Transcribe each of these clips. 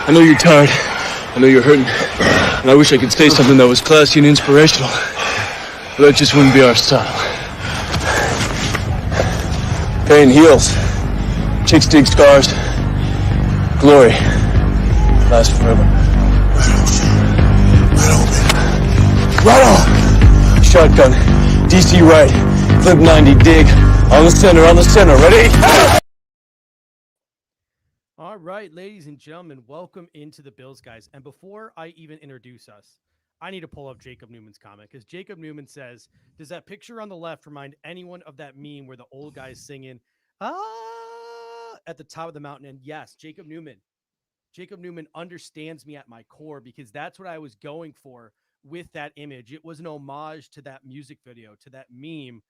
I know you're tired. I know you're hurting. And I wish I could say something that was classy and inspirational. But that just wouldn't be our style. Pain heals. Chicks dig scars. Glory lasts forever. Right on! Shotgun. DC right. Flip 90. Dig. On the center. Ready? All right, ladies and gentlemen, welcome into the Bills, guys. And before I even introduce us, I need to pull up Jacob Newman's comment because Jacob Newman says, does that picture on the left remind anyone of that meme where the old guy's singing at the top of the mountain? And yes, Jacob Newman understands me at my core because that's what I was going for with that image. It was an homage to that music video, to that meme.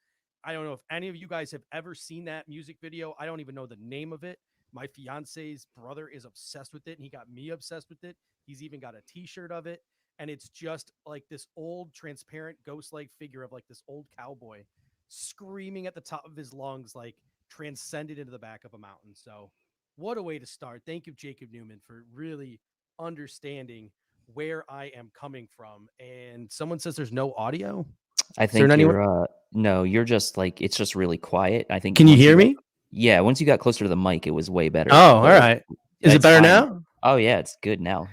I don't know if any of you guys have ever seen that music video. I don't even know the name of it. My fiance's brother is obsessed with it, and he got me obsessed with it. He's even got a t-shirt of it. And it's just like this old transparent ghost-like figure of like this old cowboy screaming at the top of his lungs, like transcended into the back of a mountain. So what a way to start. Thank you, Jacob Newman, for really understanding where I am coming from. And someone says there's no audio. I think you're just like, it's just really quiet. I think. Can you hear me? Yeah. Once you got closer to the mic, it was way better. Oh, all right. Is it better now? Oh yeah, it's good now.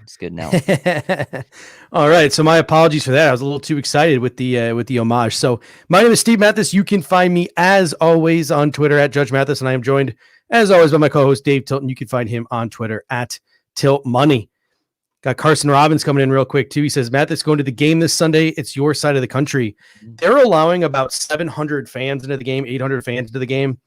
All right. So my apologies for that. I was a little too excited with the homage. So my name is Steve Mathis. You can find me as always on Twitter at Judge Mathis, and I am joined as always by my co-host Dave Tilton. You can find him on Twitter at Tilt Money. Got Carson Robbins coming in real quick too. He says, Mathis, going to the game this Sunday. It's your side of the country. They're allowing about 700 fans into the game, 800 fans into the game.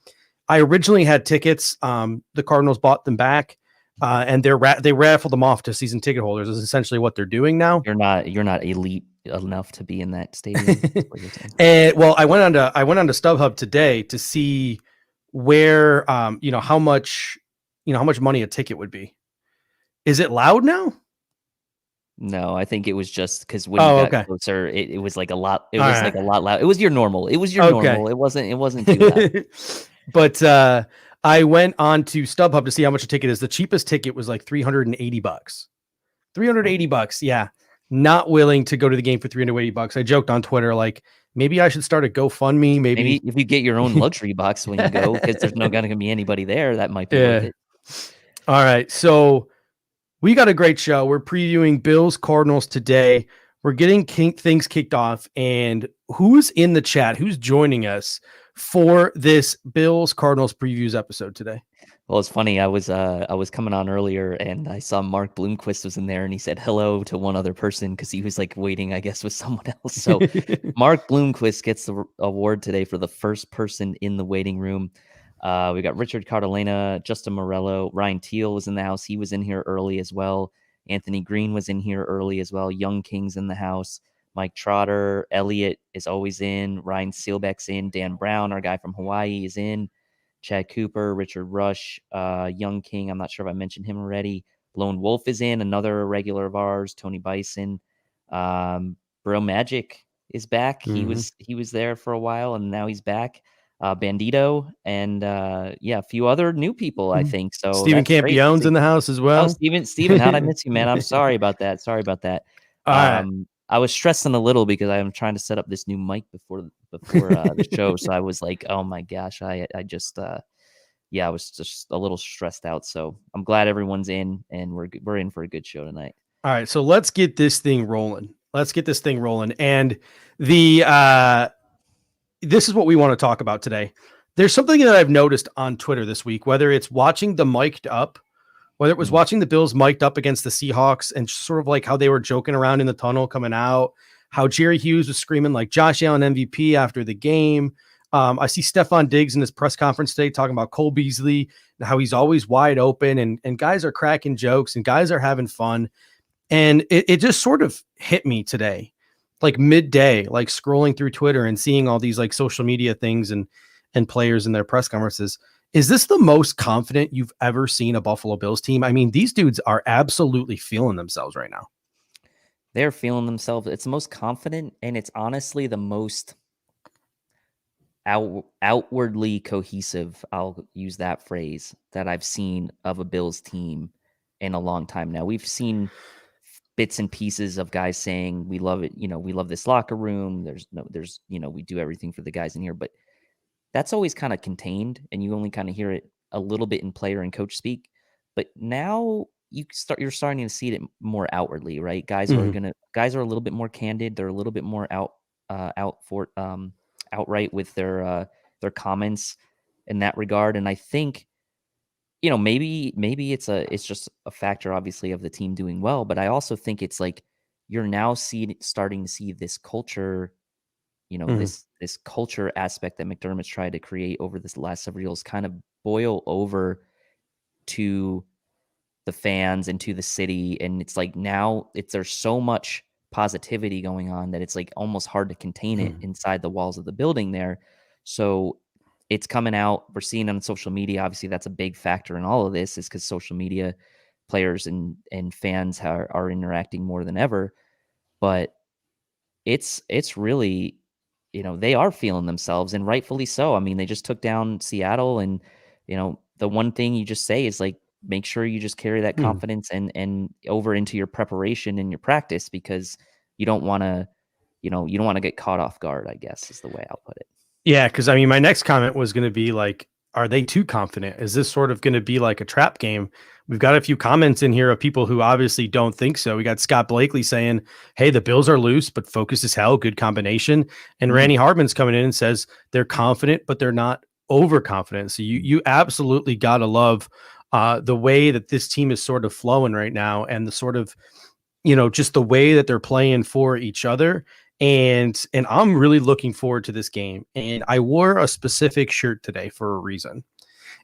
I originally had tickets. The Cardinals bought them back. And they raffled them off to season ticket holders is essentially what they're doing now. You're not elite enough to be in that stadium. And well, I went on to StubHub today to see where how much money a ticket would be. Is it loud now? No, I think it was just because when you got closer, it was like a lot. It was like a lot loud. It was your normal. Normal. It wasn't too loud. But I went on to StubHub to see how much a ticket is. The cheapest ticket was like $380. $380. Yeah. Not willing to go to the game for $380. I joked on Twitter, like, maybe I should start a GoFundMe. Maybe if you get your own luxury box when you go, because there's not going to be anybody there, that might be worth it. All right. So we got a great show. We're previewing Bills Cardinals today. We're getting things kicked off. And who's in the chat? Who's joining us for this Bills Cardinals previews episode today? Well, it's funny. I was coming on earlier and I saw Mark Bloomquist was in there and he said hello to one other person because he was like waiting, I guess, with someone else. So Mark Bloomquist gets the award today for the first person in the waiting room. We got Richard Cardalena, Justin Morello, Ryan Teal was in the house. He was in here early as well. Anthony Green was in here early as well. Young King's in the house. Mike Trotter, Elliot is always in. Ryan Seelbeck's in. Dan Brown, our guy from Hawaii, is in. Chad Cooper, Richard Rush, Young King. I'm not sure if I mentioned him already. Lone Wolf is in, another regular of ours. Tony Bison. Bro Magic is back. Mm-hmm. He was there for a while and now he's back. Bandito and a few other new people, I think. So Stephen Campione's in the house as well. Oh, Stephen, how'd I miss you, man? I'm sorry about that. All right. I was stressing a little because I'm trying to set up this new mic before the show. So I was like, oh my gosh, I was just a little stressed out. So I'm glad everyone's in and we're in for a good show tonight. All right. So let's get this thing rolling. And this is what we want to talk about today. There's something that I've noticed on Twitter this week, whether it's watching the mic'd up, whether it was watching the Bills mic'd up against the Seahawks and sort of like how they were joking around in the tunnel coming out, how Jerry Hughes was screaming like Josh Allen MVP after the game. I see Stephon Diggs in his press conference today talking about Cole Beasley and how he's always wide open and guys are cracking jokes and guys are having fun. And it just sort of hit me today, like midday, like scrolling through Twitter and seeing all these like social media things and players in their press conferences. Is this the most confident you've ever seen a Buffalo Bills team? I mean, these dudes are absolutely feeling themselves right now. They're feeling themselves. It's the most confident, and it's honestly the most outwardly cohesive, I'll use that phrase, that I've seen of a Bills team in a long time now. We've seen bits and pieces of guys saying we love it, we love this locker room. There's we do everything for the guys in here, but that's always kind of contained, and you only kind of hear it a little bit in player and coach speak. But now you're starting to see it more outwardly, right? Guys are a little bit more candid. They're a little bit more outright with their comments in that regard. And I think, maybe it's just a factor, obviously, of the team doing well. But I also think it's like you're now starting to see this culture, this culture aspect that McDermott's tried to create over this last several years kind of boil over to the fans and to the city. And it's like now there's so much positivity going on that it's like almost hard to contain it inside the walls of the building there. So it's coming out. We're seeing it on social media. Obviously, that's a big factor in all of this, is because social media players and fans are interacting more than ever. But it's really, they are feeling themselves, and rightfully so. I mean, they just took down Seattle, and the one thing you just say is like, make sure you just carry that confidence and over into your preparation and your practice, because you don't want to, get caught off guard, I guess is the way I'll put it. Yeah, because I mean, my next comment was going to be like, are they too confident? Is this sort of going to be like a trap game? We've got a few comments in here of people who obviously don't think so. We got Scott Blakely saying, hey, the Bills are loose, but focused as hell. Good combination. And Randy Hardman's coming in and says they're confident, but they're not overconfident. So you absolutely got to love the way that this team is sort of flowing right now, and the sort of, just the way that they're playing for each other. And I'm really looking forward to this game. And I wore a specific shirt today for a reason.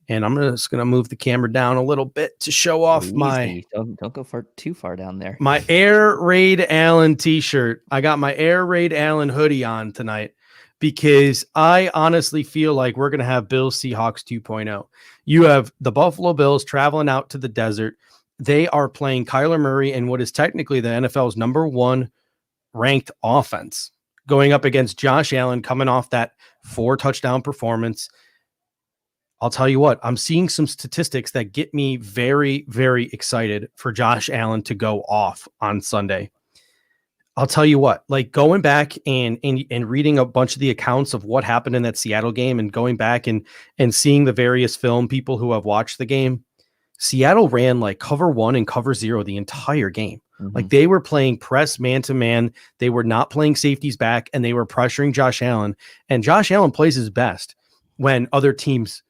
And I'm just gonna move the camera down a little bit to show off don't go too far down there. My Air Raid Allen t-shirt. I got my Air Raid Allen hoodie on tonight because I honestly feel like we're gonna have Bills Seahawks 2.0. You have the Buffalo Bills traveling out to the desert. They are playing Kyler Murray in what is technically the NFL's number 1 ranked offense, going up against Josh Allen, coming off that 4 touchdown performance. I'll tell you what, I'm seeing some statistics that get me very, very excited for Josh Allen to go off on Sunday. I'll tell you what, like going back and reading a bunch of the accounts of what happened in that Seattle game, and going back and seeing the various film people who have watched the game, Seattle ran like cover 1 and cover 0 the entire game. Like they were playing press man-to-man. They were not playing safeties back, and they were pressuring Josh Allen. And Josh Allen plays his best when other teams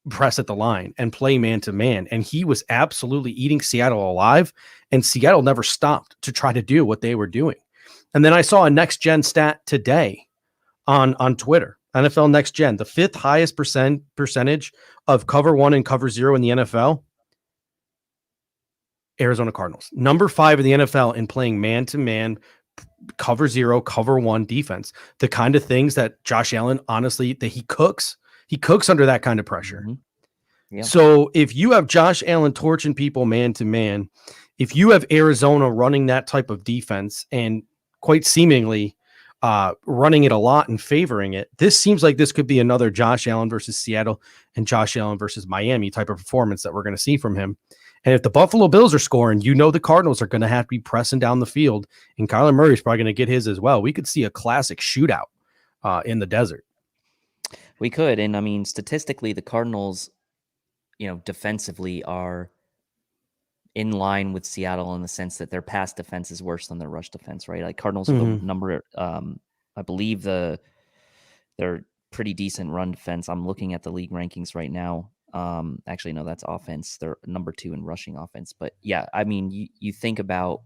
press at the line and play man-to-man. And he was absolutely eating Seattle alive, and Seattle never stopped to try to do what they were doing. And then I saw a next gen stat today on Twitter, NFL Next Gen, the 5th highest percentage of cover 1 and cover 0 in the NFL. Arizona Cardinals, number 5 in the NFL in playing man-to-man, cover 0, cover 1 defense. The kind of things that Josh Allen, honestly, that he cooks under that kind of pressure. Yeah. So if you have Josh Allen torching people man-to-man, if you have Arizona running that type of defense and quite seemingly running it a lot and favoring it, this seems like this could be another Josh Allen versus Seattle and Josh Allen versus Miami type of performance that we're going to see from him. And if the Buffalo Bills are scoring, the Cardinals are going to have to be pressing down the field, and Kyler Murray's probably going to get his as well. We could see a classic shootout in the desert. We could. And I mean, statistically, the Cardinals, defensively are in line with Seattle in the sense that their pass defense is worse than their rush defense, right? Like Cardinals have a number, I believe they're pretty decent run defense. I'm looking at the league rankings right now. Actually, no, that's offense. They're number 2 in rushing offense. But yeah, I mean, you think about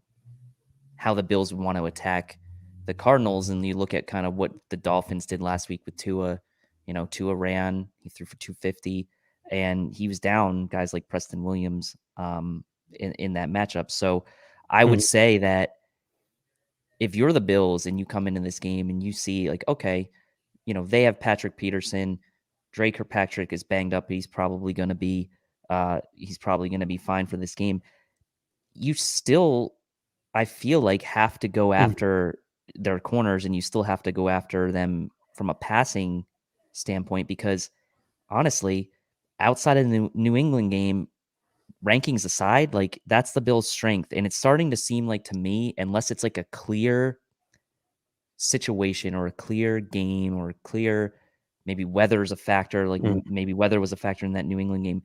how the Bills would want to attack the Cardinals, and you look at kind of what the Dolphins did last week with Tua. Tua ran, he threw for 250, and he was down guys like Preston Williams in that matchup. So I would say that if you're the Bills and you come into this game and you see like, okay, they have Patrick Peterson, Drake Kirkpatrick is banged up. He's probably going to be fine for this game. You still, I feel like, have to go after their corners, and you still have to go after them from a passing standpoint, because honestly, outside of the New England game, rankings aside, like that's the Bills' strength. And it's starting to seem like to me, unless it's like a clear situation or a clear game or a clear, maybe weather's a factor, like maybe weather was a factor in that New England game.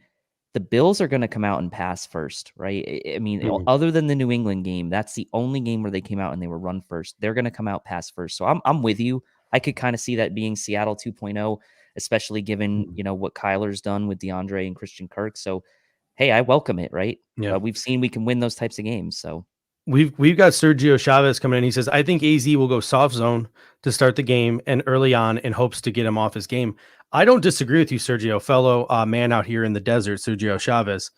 The Bills are going to come out and pass first, right? I mean, other than the New England game, that's the only game where they came out and they were run first. They're going to come out pass first. So I'm with you. I could kind of see that being Seattle 2.0, especially given, what Kyler's done with DeAndre and Christian Kirk. So, hey, I welcome it, right? Yeah. We've seen we can win those types of games. So we've got Sergio Chavez coming in. He says, I think AZ will go soft zone to start the game and early on in hopes to get him off his game. I don't disagree with you, Sergio, fellow man out here in the desert, Sergio Chavez.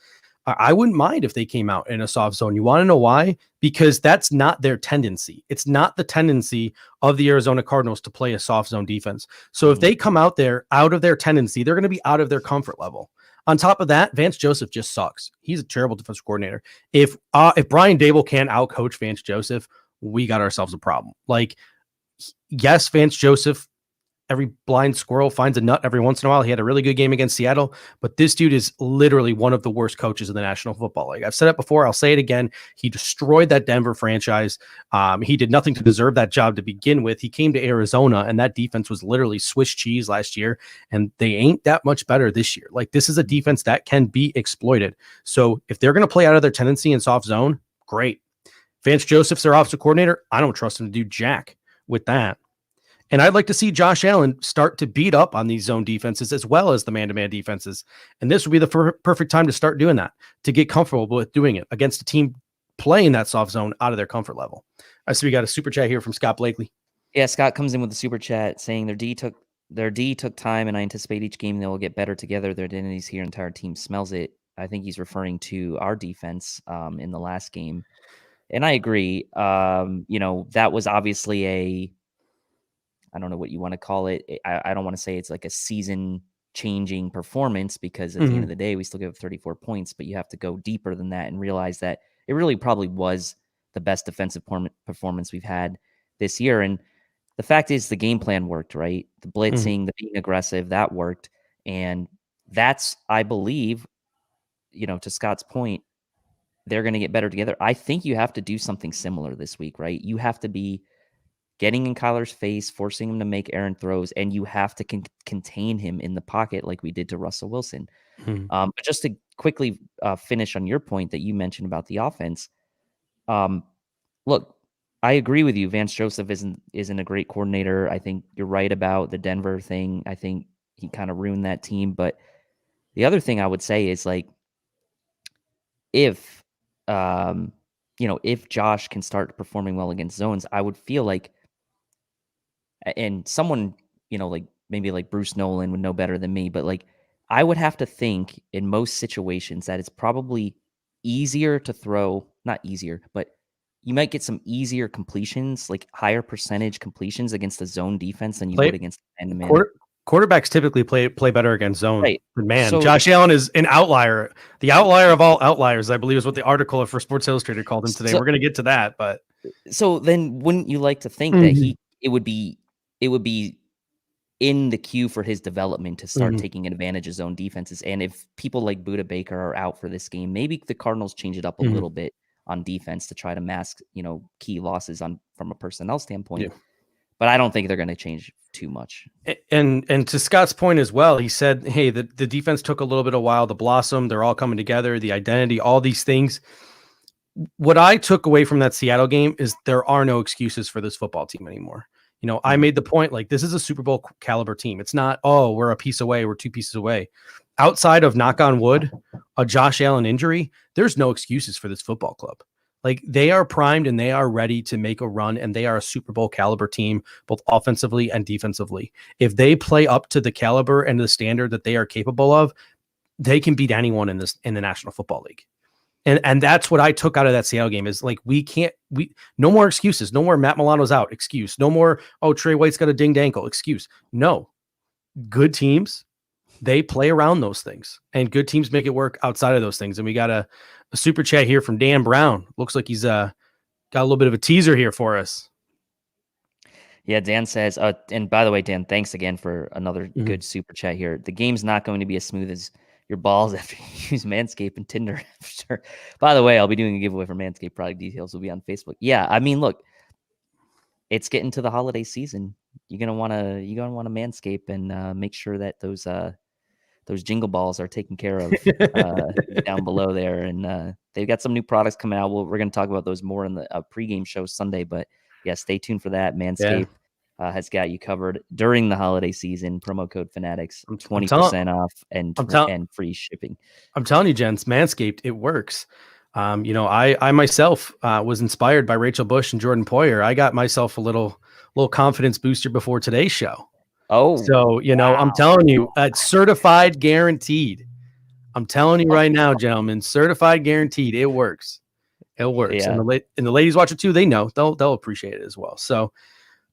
I wouldn't mind if they came out in a soft zone. You want to know why? Because that's not their tendency. It's not the tendency of the Arizona Cardinals to play a soft zone defense. So if they come out there out of their tendency, they're going to be out of their comfort level. On top of that, Vance Joseph just sucks. He's a terrible defensive coordinator. If Brian Dable can't outcoach Vance Joseph, we got ourselves a problem. Like, yes, Vance Joseph, every blind squirrel finds a nut every once in a while. He had a really good game against Seattle, but this dude is literally one of the worst coaches in the National Football League. I've said it before. I'll say it again. He destroyed that Denver franchise. He did nothing to deserve that job to begin with. He came to Arizona, and that defense was literally Swiss cheese last year, and they ain't that much better this year. Like, this is a defense that can be exploited. So if they're going to play out of their tendency in soft zone, great. Vance Joseph's their offensive coordinator. I don't trust him to do jack with that. And I'd like to see Josh Allen start to beat up on these zone defenses as well as the man-to-man defenses. And this would be the perfect time to start doing that, to get comfortable with doing it against a team playing that soft zone out of their comfort level. I see we got a super chat here from Scott Blakely. Yeah, Scott comes in with a super chat saying their D took time, and I anticipate each game they will get better together. Their identities here, entire team smells it. I think he's referring to our defense in the last game. And I agree. That was obviously I don't know what you want to call it. I don't want to say it's like a season-changing performance, because at the end of the day, we still give 34 points, but you have to go deeper than that and realize that it really probably was the best defensive performance we've had this year. And the fact is the game plan worked, right? The blitzing, the being aggressive, that worked. And that's, I believe, to Scott's point, they're going to get better together. I think you have to do something similar this week, right? You have to be getting in Kyler's face, forcing him to make errant throws, and you have to contain him in the pocket like we did to Russell Wilson. But just to quickly finish on your point that you mentioned about the offense, look, I agree with you. Vance Joseph isn't a great coordinator. I think you're right about the Denver thing. I think he kind of ruined that team. But the other thing I would say is, like, if Josh can start performing well against zones, I would feel like, and someone, like maybe like Bruce Nolan would know better than me, but like I would have to think in most situations that it's probably easier to throw, not easier, but you might get some easier completions, like higher percentage completions against the zone defense than you would against man-to-man. Quarterbacks typically play better against zone. Right. But man, Josh Allen is an outlier. The outlier of all outliers, I believe, is what the article for Sports Illustrated called him today. We're going to get to that, but so then wouldn't you like to think that it would be in the queue for his development to start taking advantage of zone defenses? And if people like Budda Baker are out for this game, maybe the Cardinals change it up a little bit on defense to try to mask, key losses from a personnel standpoint. Yeah. But I don't think they're going to change too much. And to Scott's point as well, he said, hey, the defense took a little bit of while to blossom. They're all coming together, the identity, all these things. What I took away from that Seattle game is there are no excuses for this football team anymore. I made the point, like, this is a Super Bowl caliber team. It's not, oh, we're a piece away, we're 2 pieces away. Outside of, knock on wood, a Josh Allen injury, there's no excuses for this football club. Like, they are primed and they are ready to make a run, and they are a Super Bowl caliber team, both offensively and defensively. If they play up to the caliber and the standard that they are capable of, they can beat anyone in the National Football League. And that's what I took out of that Seattle game is, like, no more excuses. No more Matt Milano's out excuse. No more, oh, Trey White's got a dinged ankle excuse. No. Good teams, they play around those things, and good teams make it work outside of those things. And we got a super chat here from Dan Brown. Looks like he's got a little bit of a teaser here for us. Yeah, Dan says, and by the way, Dan, thanks again for another good super chat here. The game's not going to be as smooth as your balls after you use Manscaped and Tinder. Sure. By the way, I'll be doing a giveaway for Manscaped. Product details will be on Facebook. Yeah, I mean, look, it's getting to the holiday season. You're gonna want to Manscape and make sure that those jingle balls are taken care of down below there. And they've got some new products coming out. We're going to talk about those more in the pregame show Sunday. But yeah, stay tuned for that. Manscaped has got you covered during the holiday season. Promo code Fanatics, 20% off and free shipping. I'm telling you, gents, Manscaped, it works. I myself was inspired by Rachel Bush and Jordan Poyer. I got myself a little confidence booster before today's show. Oh, so wow. I'm telling you, it's certified guaranteed. I'm telling you right now, gentlemen, certified guaranteed. It works. It works. Yeah. And the ladies watch it too. They know they'll appreciate it as well. So,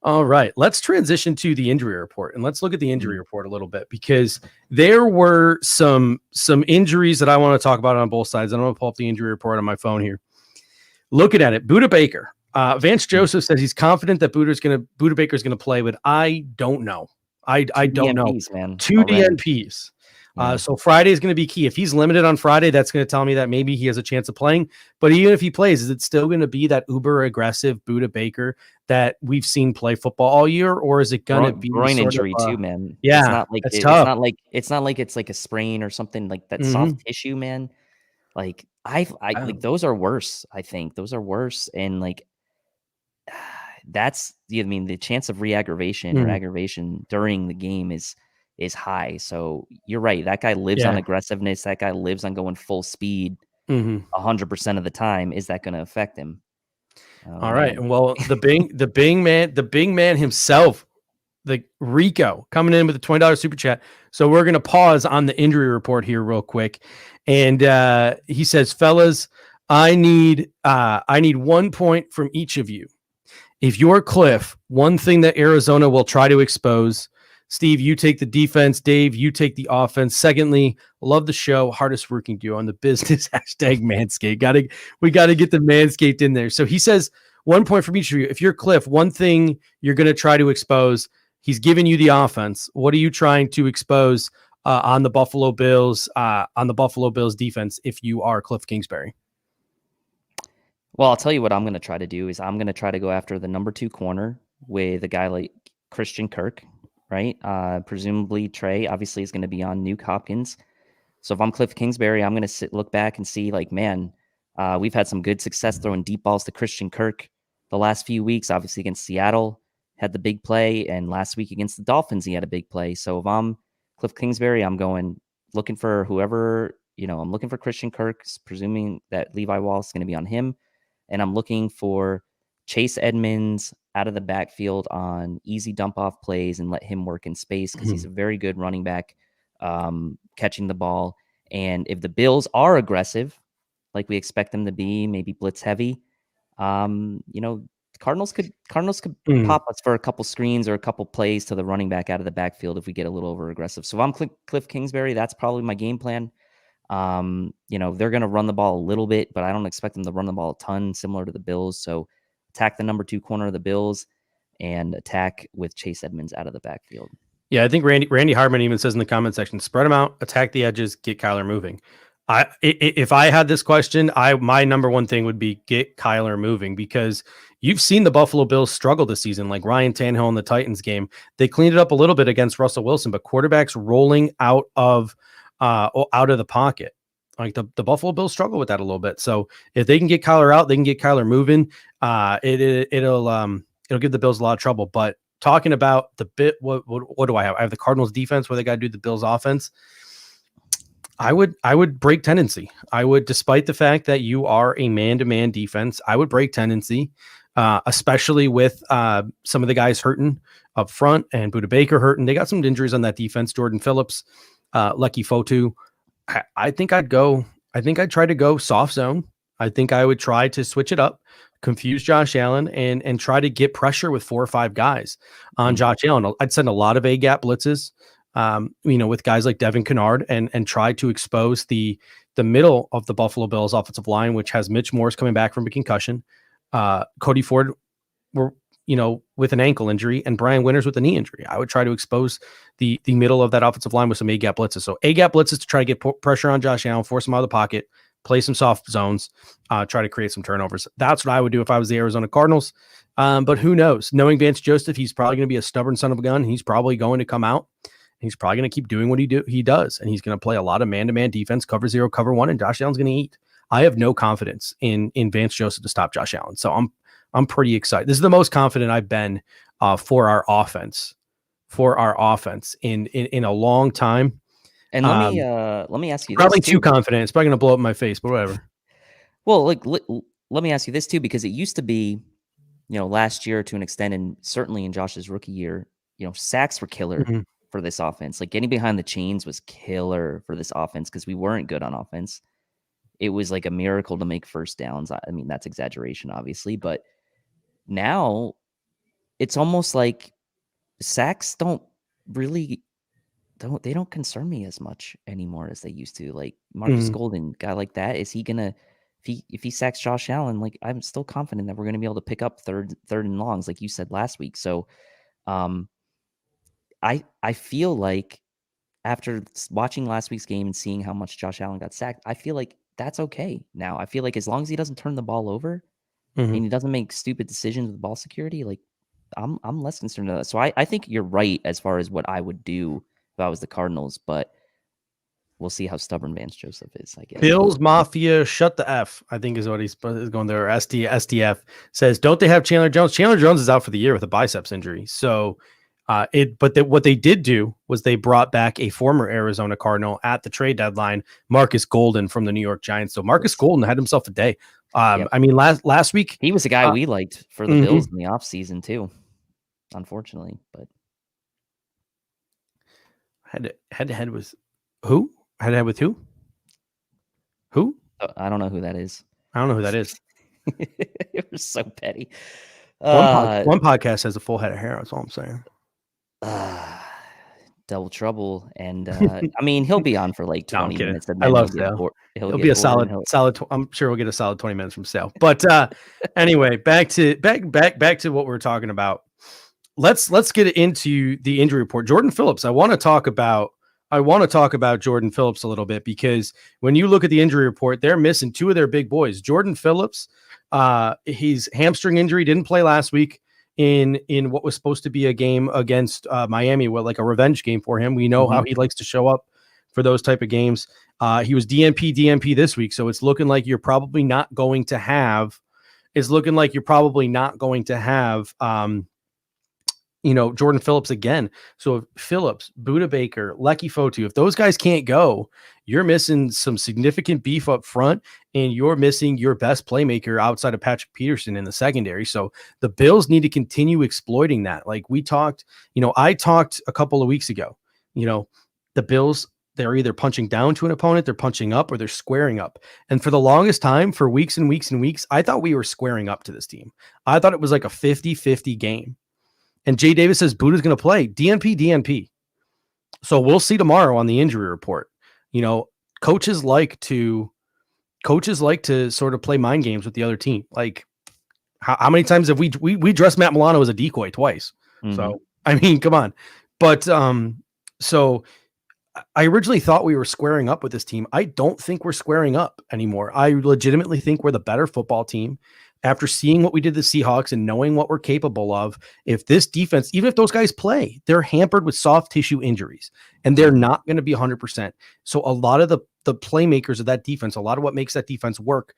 all right, let's transition to the injury report and let's look at the injury report a little bit, because there were some injuries that I want to talk about on both sides. I'm going to pull up the injury report on my phone here. Looking at it, Budda Baker. Vance Joseph says he's confident that Budda Baker's going to play, but I don't know. I don't know. Man, 2 DNPs. So Friday is going to be key. If he's limited on Friday, that's going to tell me that maybe he has a chance of playing. But even if he plays, is it still going to be that uber aggressive Budda Baker that we've seen play football all year, or is it going to be groin injury too, man? Yeah, it's not like it's like a sprain or something like that. Soft tissue, man. Like like those are worse. I think those are worse, and like the chance of re-aggravation or aggravation during the game is high. So you're right. That guy lives on aggressiveness. That guy lives on going full speed 100% of the time. Is that going to affect him? All right. Well, the Bing man himself, the Rico, coming in with a $20 super chat. So we're going to pause on the injury report here real quick. And he says, fellas, I need 1 point from each of you. If you're Cliff, one thing that Arizona will try to expose. Steve, you take the defense. Dave, you take the offense. Secondly, love the show. Hardest working duo on the business. Hashtag Manscaped. We got to get the Manscaped in there. So he says 1 point from each of you. If you're Cliff, one thing you're going to try to expose. He's giving you the offense. What are you trying to expose on the Buffalo Bills defense if you are Cliff Kingsbury? Well, I'll tell you what I'm going to try to do is I'm going to try to go after the number 2 corner with a guy like Christian Kirk, right? Presumably Trey obviously is going to be on Nuke Hopkins. So if I'm Cliff Kingsbury, I'm going to look back and see like, man, we've had some good success throwing deep balls to Christian Kirk the last few weeks. Obviously against Seattle had the big play, and last week against the Dolphins he had a big play. So if I'm Cliff Kingsbury, I'm looking for whoever, I'm looking for Christian Kirk, presuming that Levi Wallace is going to be on him. And I'm looking for Chase Edmonds out of the backfield on easy dump off plays and let him work in space, because he's a very good running back catching the ball. And if the Bills are aggressive, like we expect them to be, maybe blitz heavy, Cardinals could pop us for a couple screens or a couple plays to the running back out of the backfield if we get a little over aggressive. So if I'm Cliff Kingsbury, that's probably my game plan. They're going to run the ball a little bit, but I don't expect them to run the ball a ton, similar to the Bills. So attack the number 2 corner of the Bills and attack with Chase Edmonds out of the backfield. Yeah, I think Randy Hardman even says in the comment section, spread them out, attack the edges, get Kyler moving. If I had this question, my number one thing would be get Kyler moving, because you've seen the Buffalo Bills struggle this season, like Ryan Tannehill in the Titans game. They cleaned it up a little bit against Russell Wilson, but quarterbacks rolling out of the pocket. Like the Buffalo Bills struggle with that a little bit. So if they can get Kyler out, they can get Kyler moving. It'll give the Bills a lot of trouble. But talking about the bit, what do I have? I have the Cardinals defense where they got to do the Bills offense. I would break tendency. I would, despite the fact that you are a man-to-man defense, I would break tendency, especially with some of the guys hurting up front and Budda Baker hurting. They got some injuries on that defense. Jordan Phillips, Lucky Fotu. I think I'd try to go soft zone. I think I would try to switch it up, confuse Josh Allen, and try to get pressure with 4 or 5 guys on Josh Allen. I'd send a lot of A-gap blitzes, with guys like Devin Kennard and try to expose the middle of the Buffalo Bills offensive line, which has Mitch Morse coming back from a concussion. Cody Ford, with an ankle injury, and Brian Winters with a knee injury. I would try to expose the middle of that offensive line with some A-gap blitzes. So A-gap blitzes to try to get pressure on Josh Allen, force him out of the pocket, play some soft zones, try to create some turnovers. That's what I would do if I was the Arizona Cardinals. But who knows? Knowing Vance Joseph, he's probably going to be a stubborn son of a gun. He's probably going to come out. He's probably going to keep doing what he does, and he's going to play a lot of man-to-man defense, cover 0, cover 1, and Josh Allen's going to eat. I have no confidence in Vance Joseph to stop Josh Allen, so I'm pretty excited. This is the most confident I've been for our offense in a long time. And let me ask you this probably too. too confident. It's probably going to blow up in my face, but whatever. Well, let me ask you this too, because it used to be, last year to an extent, and certainly in Josh's rookie year, sacks were killer for this offense. Like getting behind the chains was killer for this offense because we weren't good on offense. It was like a miracle to make first downs. I mean, that's exaggeration, obviously, but now it's almost like sacks don't concern me as much anymore as they used to. Like Marcus Golden, guy like that, is he gonna if he sacks Josh Allen? Like I'm still confident that we're gonna be able to pick up third and longs, like you said last week. So, I feel like after watching last week's game and seeing how much Josh Allen got sacked, I feel like that's okay now. I feel like as long as he doesn't turn the ball over and he doesn't make stupid decisions with ball security, like I'm less concerned about that. So I think you're right as far as what I would do if I was the Cardinals, but we'll see how stubborn Vance Joseph is, I guess. Bills Mafia, shut the F, I think is what he's going there. SDF says, don't they have Chandler Jones? Chandler Jones is out for the year with a biceps injury. So what they did do was they brought back a former Arizona Cardinal at the trade deadline, Marcus Golden from the New York Giants. So Marcus Golden had himself a day. Yep. I mean, last week he was a guy we liked for the Bills in the offseason too, unfortunately. But head to head with who? Head to head with who? Who? I don't know who that is. I don't know who that is. It was so petty. One podcast has a full head of hair. That's all I'm saying. Double trouble, and I mean he'll be on for like 20 minutes. And I love Sale. He'll be a solid. I'm sure we'll get a solid 20 minutes from Sale. But anyway, back to what we're talking about. Let's get into the injury report. Jordan Phillips. I want to talk about Jordan Phillips a little bit, because when you look at the injury report, they're missing two of their big boys. Jordan Phillips, his hamstring injury, didn't play last week in what was supposed to be a game against Miami, like a revenge game for him. We know how he likes to show up for those type of games. He was DNP this week, so it's looking like you're probably not going to have. Jordan Phillips again. So if Phillips, Buda Baker, Lecky Fotu, if those guys can't go, you're missing some significant beef up front, and you're missing your best playmaker outside of Patrick Peterson in the secondary. So the Bills need to continue exploiting that. Like we talked, I talked a couple of weeks ago, the Bills, they're either punching down to an opponent, they're punching up, or they're squaring up. And for the longest time, for weeks and weeks and weeks, I thought we were squaring up to this team. I thought it was like a 50-50 game. And Jay Davis says Buda's going to play. DNP. So we'll see tomorrow on the injury report. Coaches like to sort of play mind games with the other team. Like how many times have we dressed Matt Milano as a decoy twice? So, I mean, come on. But so I originally thought we were squaring up with this team. I don't think we're squaring up anymore. I legitimately think we're the better football team. After seeing what we did to the Seahawks and knowing what we're capable of, if this defense, even if those guys play, they're hampered with soft tissue injuries, and they're not going to be 100%. So a lot of the playmakers of that defense, a lot of what makes that defense work,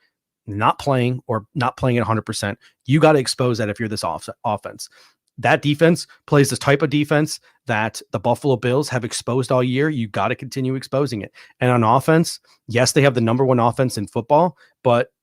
not playing at 100%. You got to expose that if you're this offense. That defense plays this type of defense that the Buffalo Bills have exposed all year. You got to continue exposing it. And on offense, yes, they have the number one offense in football, but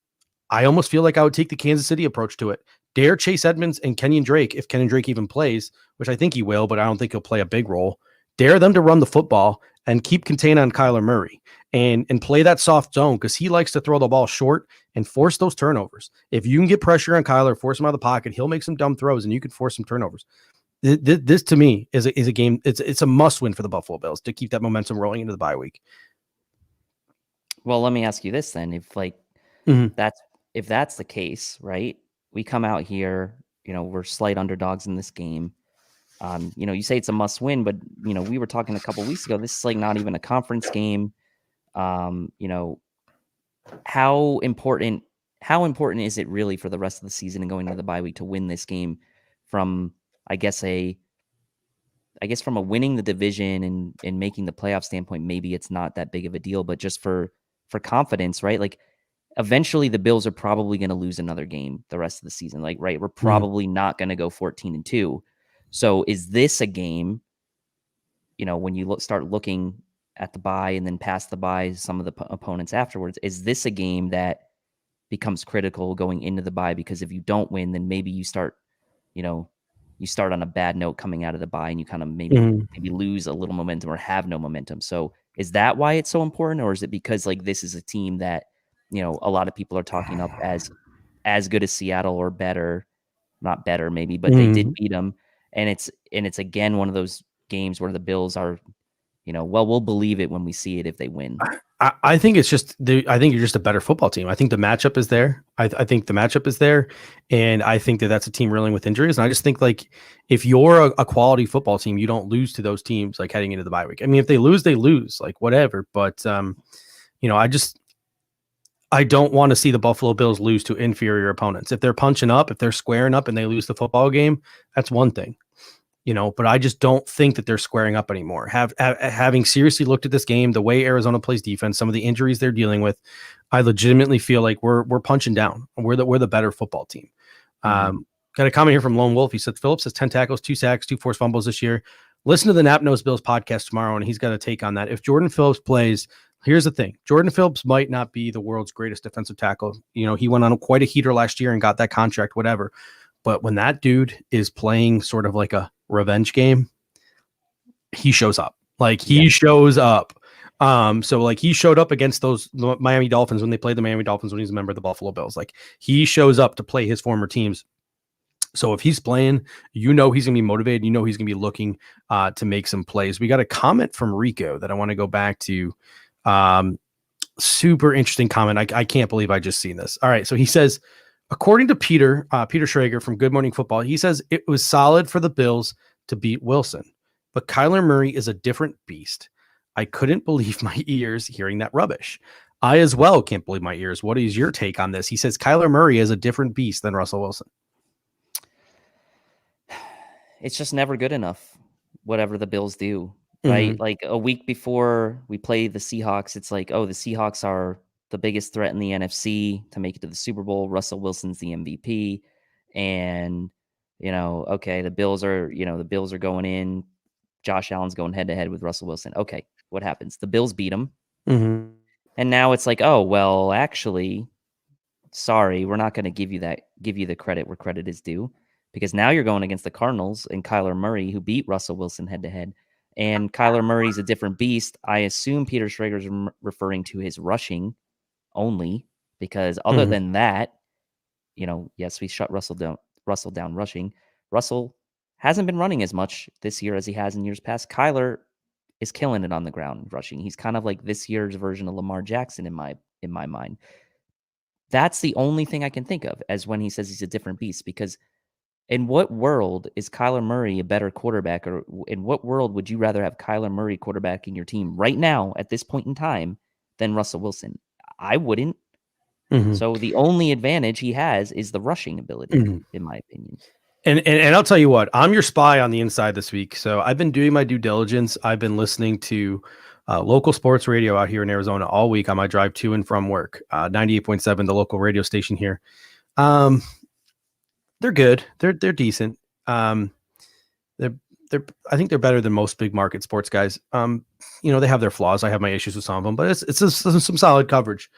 I almost feel like I would take the Kansas City approach to it. Dare Chase Edmonds and Kenyon Drake, if Kenyon Drake even plays, which I think he will, but I don't think he'll play a big role. Dare them to run the football and keep contain on Kyler Murray and play that soft zone, because he likes to throw the ball short and force those turnovers. If you can get pressure on Kyler, force him out of the pocket, he'll make some dumb throws and you can force some turnovers. This to me is a game. It's a must win for the Buffalo Bills to keep that momentum rolling into the bye week. Well, let me ask you this then. If that's the case, right? We come out here, we're slight underdogs in this game. You say it's a must win, but we were talking a couple weeks ago. This is like not even a conference game. How important is it really for the rest of the season and going into the bye week to win this game from, I guess from a winning the division and making the playoff standpoint, maybe it's not that big of a deal, but just for confidence, right? Like eventually the Bills are probably going to lose another game the rest of the season. Like, right. We're probably not going to go 14-2. So is this a game, when you start looking at the bye and then past the bye, some of the opponents afterwards, is this a game that becomes critical going into the bye? Because if you don't win, then maybe you start on a bad note coming out of the bye and you kind of maybe lose a little momentum or have no momentum. So is that why it's so important? Or is it because like this is a team that, a lot of people are talking up as good as Seattle or better, not better maybe, but they did beat them. And it's again, one of those games where the Bills are, we'll believe it when we see it if they win. I think it's just I think you're just a better football team. I think the matchup is there. I think the matchup is there, and I think that's a team reeling with injuries. And I just think like if you're a quality football team, you don't lose to those teams like heading into the bye week. I mean, if they lose, they lose, like whatever. But I don't want to see the Buffalo Bills lose to inferior opponents. If they're punching up, if they're squaring up, and they lose the football game, that's one thing. But I just don't think that they're squaring up anymore. Having seriously looked at this game, the way Arizona plays defense, some of the injuries they're dealing with, I legitimately feel like we're punching down. We're the better football team. Got a comment here from Lone Wolf. He said Phillips has 10 tackles, 2 sacks, 2 forced fumbles this year. Listen to the Nap Nose Bills podcast tomorrow, and he's got a take on that. If Jordan Phillips plays, here's the thing: Jordan Phillips might not be the world's greatest defensive tackle. He went on quite a heater last year and got that contract, whatever. But when that dude is playing sort of like a revenge game, he shows up. Like he shows up. So like he showed up against those Miami Dolphins when they played the Miami Dolphins when he's a member of the Buffalo Bills. Like he shows up to play his former teams. So if he's playing, he's going to be motivated. He's going to be looking to make some plays. We got a comment from Rico that I want to go back to. Super interesting comment. I can't believe I just seen this. All right. So he says, according to Peter Schrager from Good Morning Football, he says it was solid for the Bills to beat Wilson, but Kyler Murray is a different beast. I couldn't believe my ears hearing that rubbish. I as well can't believe my ears. What is your take on this? He says Kyler Murray is a different beast than Russell Wilson. It's just never good enough, whatever the Bills do, right? Like a week before we play the Seahawks, it's like, oh, the Seahawks are the biggest threat in the NFC to make it to the Super Bowl. Russell Wilson's the MVP. And, okay, the Bills are going in. Josh Allen's going head to head with Russell Wilson. Okay, what happens? The Bills beat him. And now it's like, oh, well, actually, sorry, we're not going to give you the credit where credit is due, because now you're going against the Cardinals and Kyler Murray, who beat Russell Wilson head to head. And Kyler Murray's a different beast. I assume Peter Schrager's referring to his rushing only, because other than that, yes, we shut Russell down rushing. Russell hasn't been running as much this year as he has in years past. Kyler is killing it on the ground rushing. He's kind of like this year's version of Lamar Jackson in my mind. That's the only thing I can think of as when he says he's a different beast, because in what world is Kyler Murray a better quarterback, or in what world would you rather have Kyler Murray quarterbacking your team right now at this point in time than Russell Wilson? I wouldn't. So the only advantage he has is the rushing ability, in my opinion. And I'll tell you what, I'm your spy on the inside this week. So I've been doing my due diligence. I've been listening to local sports radio out here in Arizona all week on my drive to and from work. 98.7, the local radio station here. They're good. They're decent. I think they're better than most big market sports guys. They have their flaws. I have my issues with some of them, but it's some solid coverage.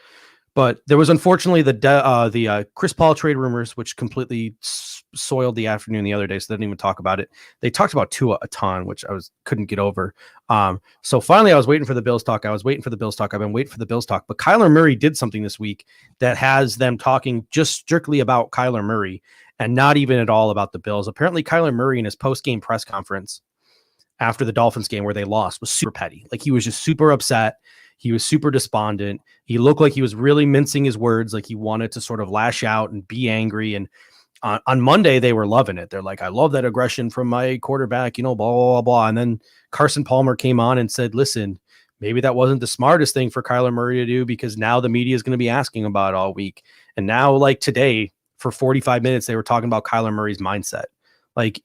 But there was unfortunately the Chris Paul trade rumors, which completely soiled the afternoon the other day. So they didn't even talk about it. They talked about Tua a ton, which I couldn't get over. So finally, I was waiting for the Bills talk. I've been waiting for the Bills talk. But Kyler Murray did something this week that has them talking just strictly about Kyler Murray and not even at all about the Bills. Apparently, Kyler Murray in his post-game press conference after the Dolphins game where they lost was super petty. Like he was just super upset. He was super despondent. He looked like he was really mincing his words, like he wanted to sort of lash out and be angry. And on Monday, they were loving it. They're like, I love that aggression from my quarterback, blah, blah, blah, blah. And then Carson Palmer came on and said, listen, maybe that wasn't the smartest thing for Kyler Murray to do because now the media is going to be asking about it all week. And now, like today, for 45 minutes, they were talking about Kyler Murray's mindset. Like,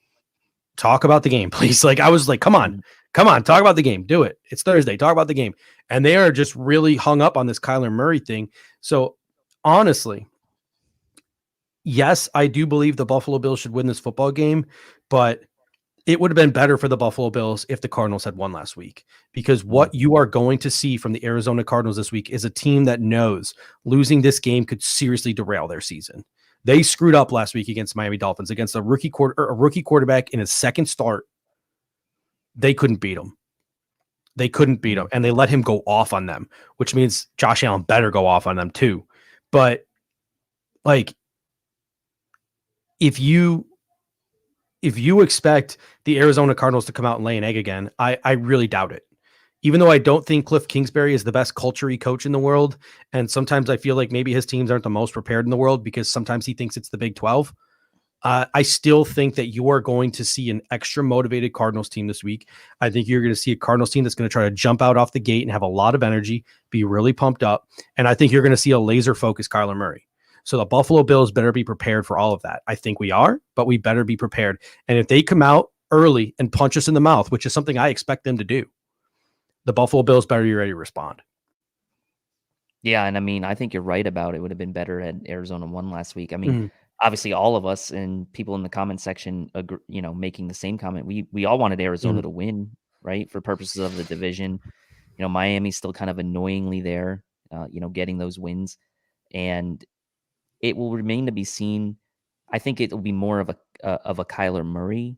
talk about the game, please. Like, I was like, come on, talk about the game. Do it. It's Thursday. Talk about the game. And they are just really hung up on this Kyler Murray thing. So honestly, yes, I do believe the Buffalo Bills should win this football game, but it would have been better for the Buffalo Bills if the Cardinals had won last week, because what you are going to see from the Arizona Cardinals this week is a team that knows losing this game could seriously derail their season. They screwed up last week against Miami Dolphins, against a rookie quarterback in his second start. They couldn't beat him. And they let him go off on them, which means Josh Allen better go off on them too. But like, if you expect the Arizona Cardinals to come out and lay an egg again, I really doubt it. Even though I don't think Cliff Kingsbury is the best culture-y coach in the world, and sometimes I feel like maybe his teams aren't the most prepared in the world because sometimes he thinks it's the Big 12, I still think that you are going to see an extra motivated Cardinals team this week. I think you're going to see a Cardinals team that's going to try to jump out off the gate and have a lot of energy, be really pumped up, and I think you're going to see a laser-focused Kyler Murray. So the Buffalo Bills better be prepared for all of that. I think we are, but we better be prepared. And if they come out early and punch us in the mouth, which is something I expect them to do, the Buffalo Bills better be ready to respond. Yeah, and I mean, I think you're right about it. Would have been better had Arizona won last week. I mean, obviously, all of us and people in the comment section, making the same comment. We all wanted Arizona to win, right, for purposes of the division. Miami's still kind of annoyingly there, getting those wins, and it will remain to be seen. I think it will be more of a Kyler Murray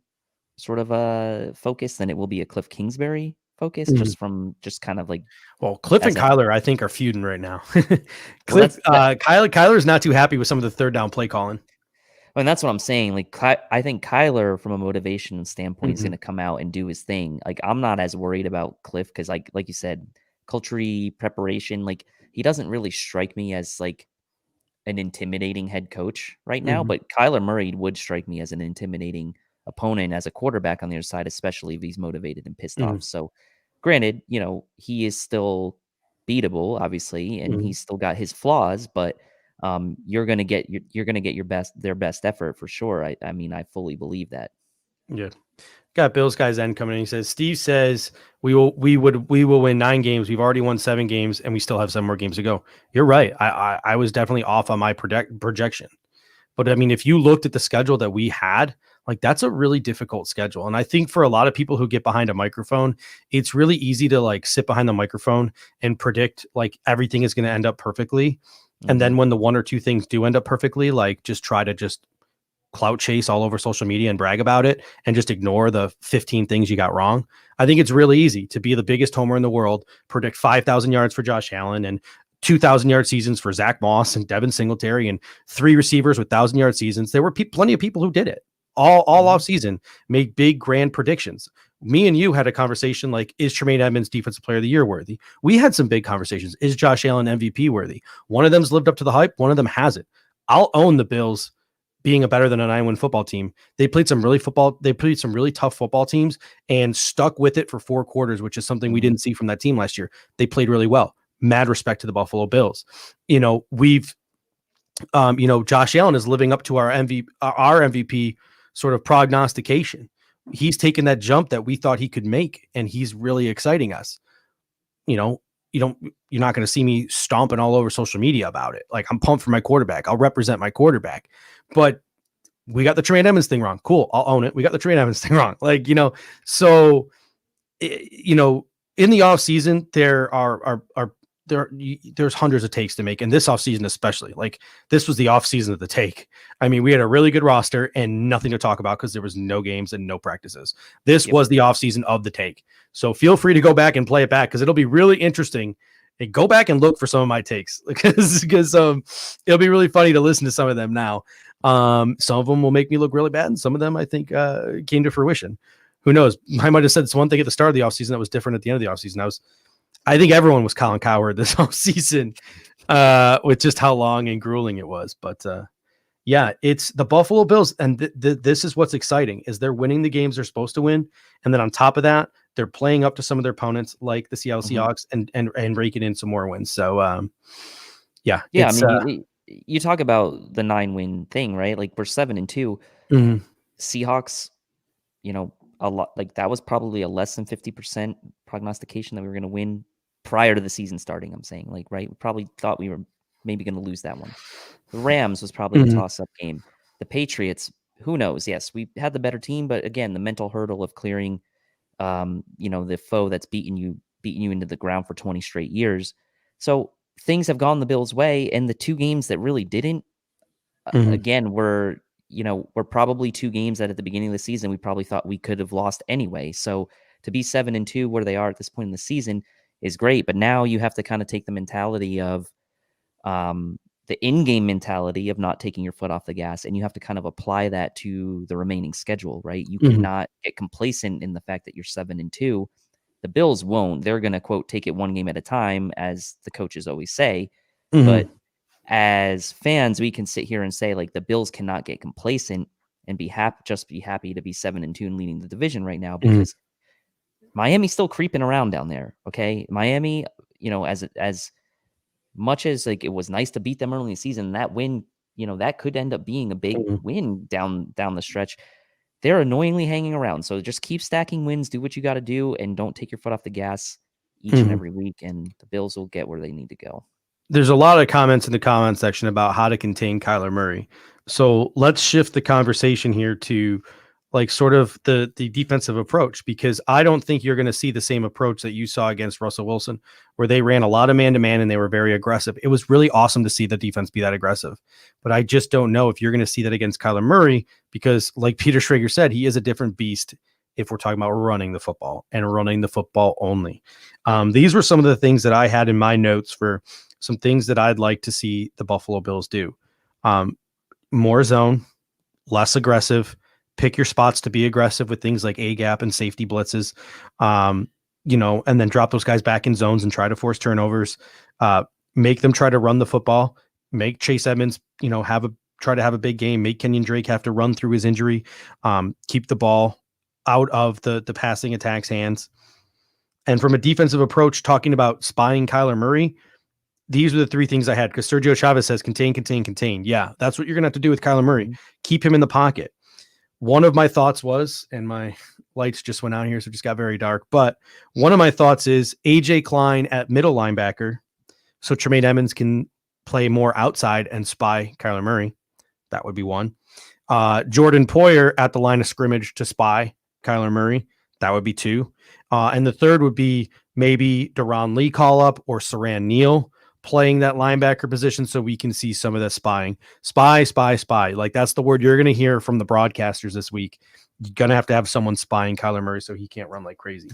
sort of a focus than it will be a Cliff Kingsbury focus, just kind of like. Well, Cliff and Kyler, I think, are feuding right now. Kyler's not too happy with some of the third down play calling. And that's what I'm saying. Like, I think Kyler, from a motivation standpoint, is going to come out and do his thing. Like, I'm not as worried about Cliff because, like you said, culture preparation. Like, he doesn't really strike me as like an intimidating head coach right now. But Kyler Murray would strike me as an intimidating opponent as a quarterback on the other side, especially if he's motivated and pissed off. So, granted, he is still beatable, obviously, and he's still got his flaws, but you're gonna get their best effort for sure. I mean, I fully believe that. Yeah. Got Bills guys end coming in. He says, Steve says we will win 9 games. We've already won 7 games and we still have 7 more games to go. You're right. I was definitely off on my projection. But I mean, if you looked at the schedule that we had, like, that's a really difficult schedule. And I think for a lot of people who get behind a microphone, it's really easy to like sit behind the microphone and predict like everything is going to end up perfectly. And then when the 1 or 2 things do end up perfectly, like just try to just clout chase all over social media and brag about it and just ignore the 15 things you got wrong. I think it's really easy to be the biggest homer in the world, predict 5,000 yards for Josh Allen and 2,000-yard seasons for Zach Moss and Devin Singletary and 3 receivers with 1,000-yard seasons. There were plenty of people who did it all off season, made big grand predictions. Me and you had a conversation like, is Tremaine Edmonds Defensive Player of the Year worthy? We had some big conversations. Is Josh Allen MVP worthy? One of them's lived up to the hype. One of them hasn't. I'll own the Bills being a better than a 9-win football team. They played some really tough football teams and stuck with it for 4 quarters, which is something we didn't see from that team last year. They played really well. Mad respect to the Buffalo Bills. Josh Allen is living up to our MVP sort of prognostication. He's taken that jump that we thought he could make, and he's really exciting us. You're not going to see me stomping all over social media about it. Like, I'm pumped for my quarterback. I'll represent my quarterback, but we got the Tremaine Edmonds thing wrong. Cool. I'll own it. We got the Tremaine Edmonds thing wrong. So, in the off season, there's hundreds of takes to make, and this offseason especially. Like, this was the offseason of the take. I mean, we had a really good roster and nothing to talk about because there was no games and no practices. This was the offseason of the take. So feel free to go back and play it back because it'll be really interesting. And go back and look for some of my takes because it'll be really funny to listen to some of them now. Some of them will make me look really bad, and some of them I think came to fruition. Who knows? I might have said one thing at the start of the offseason that was different at the end of the offseason. I think everyone was Colin Cowherd this whole season with just how long and grueling it was. But Yeah, it's the Buffalo Bills, and this is what's exciting is they're winning the games they're supposed to win, and then on top of that, they're playing up to some of their opponents like the Seattle Seahawks and raking in some more wins. So yeah, Yeah, I it's mean, you talk about the 9-win thing, right? Like we're 7-2. mhm, Seahawks, a lot like that was probably a less than 50% prognostication that we were going to win prior to the season starting. I'm saying, like, right? We probably thought we were maybe going to lose that one. The Rams was probably a mhm, toss-up game. The Patriots, who knows? Yes, we had the better team, but again, the mental hurdle of clearing, the foe that's beaten you into the ground for 20 straight years. So things have gone the Bills' way, and the two games that really didn't, mhm, again, were probably two games that at the beginning of the season we probably thought we could have lost anyway. So to be 7-2 where they are at this point in the season is great, but now you have to kind of take the mentality of the in-game mentality of not taking your foot off the gas, and you have to kind of apply that to the remaining schedule, right? You mhm, cannot get complacent in the fact that you're 7-2. The Bills won't. They're going to, quote, take it one game at a time, as the coaches always say. mhm, But as fans, we can sit here and say, like, the Bills cannot get complacent and be happy to be 7-2 and leading the division right now, mhm, because Miami's still creeping around down there. Okay. Miami, as much as like it was nice to beat them early in the season, that win, that could end up being a big mhm, win down the stretch. They're annoyingly hanging around. So just keep stacking wins, do what you got to do, and don't take your foot off the gas each and mhm. every week, and the Bills will get where they need to go. There's a lot of comments in the comment section about how to contain Kyler Murray. So let's shift the conversation here to like sort of the defensive approach, because I don't think you're going to see the same approach that you saw against Russell Wilson, where they ran a lot of man-to-man and they were very aggressive. It was really awesome to see the defense be that aggressive, but I just don't know if you're going to see that against Kyler Murray, because like Peter Schrager said, he is a different beast if we're talking about running the football and running the football only. These were some of the things that I had in my notes for some things that I'd like to see the Buffalo Bills do. More zone, less aggressive, pick your spots to be aggressive with things like A gap and safety blitzes, and then drop those guys back in zones and try to force turnovers, make them try to run the football, make Chase Edmonds, try to have a big game, make Kenyon Drake have to run through his injury, keep the ball out of the passing attack's hands. And from a defensive approach, talking about spying Kyler Murray, these are the three things I had, because Sergio Chavez says contain, contain, contain. Yeah, that's what you're going to have to do with Kyler Murray. Keep him in the pocket. One of my thoughts was, and my lights just went out here, so it just got very dark, but one of my thoughts is AJ Klein at middle linebacker, so Tremaine Edmonds can play more outside and spy Kyler Murray. That would be one. Jordan Poyer at the line of scrimmage to spy Kyler Murray. That would be two. And the third would be maybe Deron Lee call up or Saran Neal playing that linebacker position, so we can see some of the spying. Spy, spy, spy. Like, that's the word you're going to hear from the broadcasters this week. You're going to have someone spying Kyler Murray so he can't run like crazy.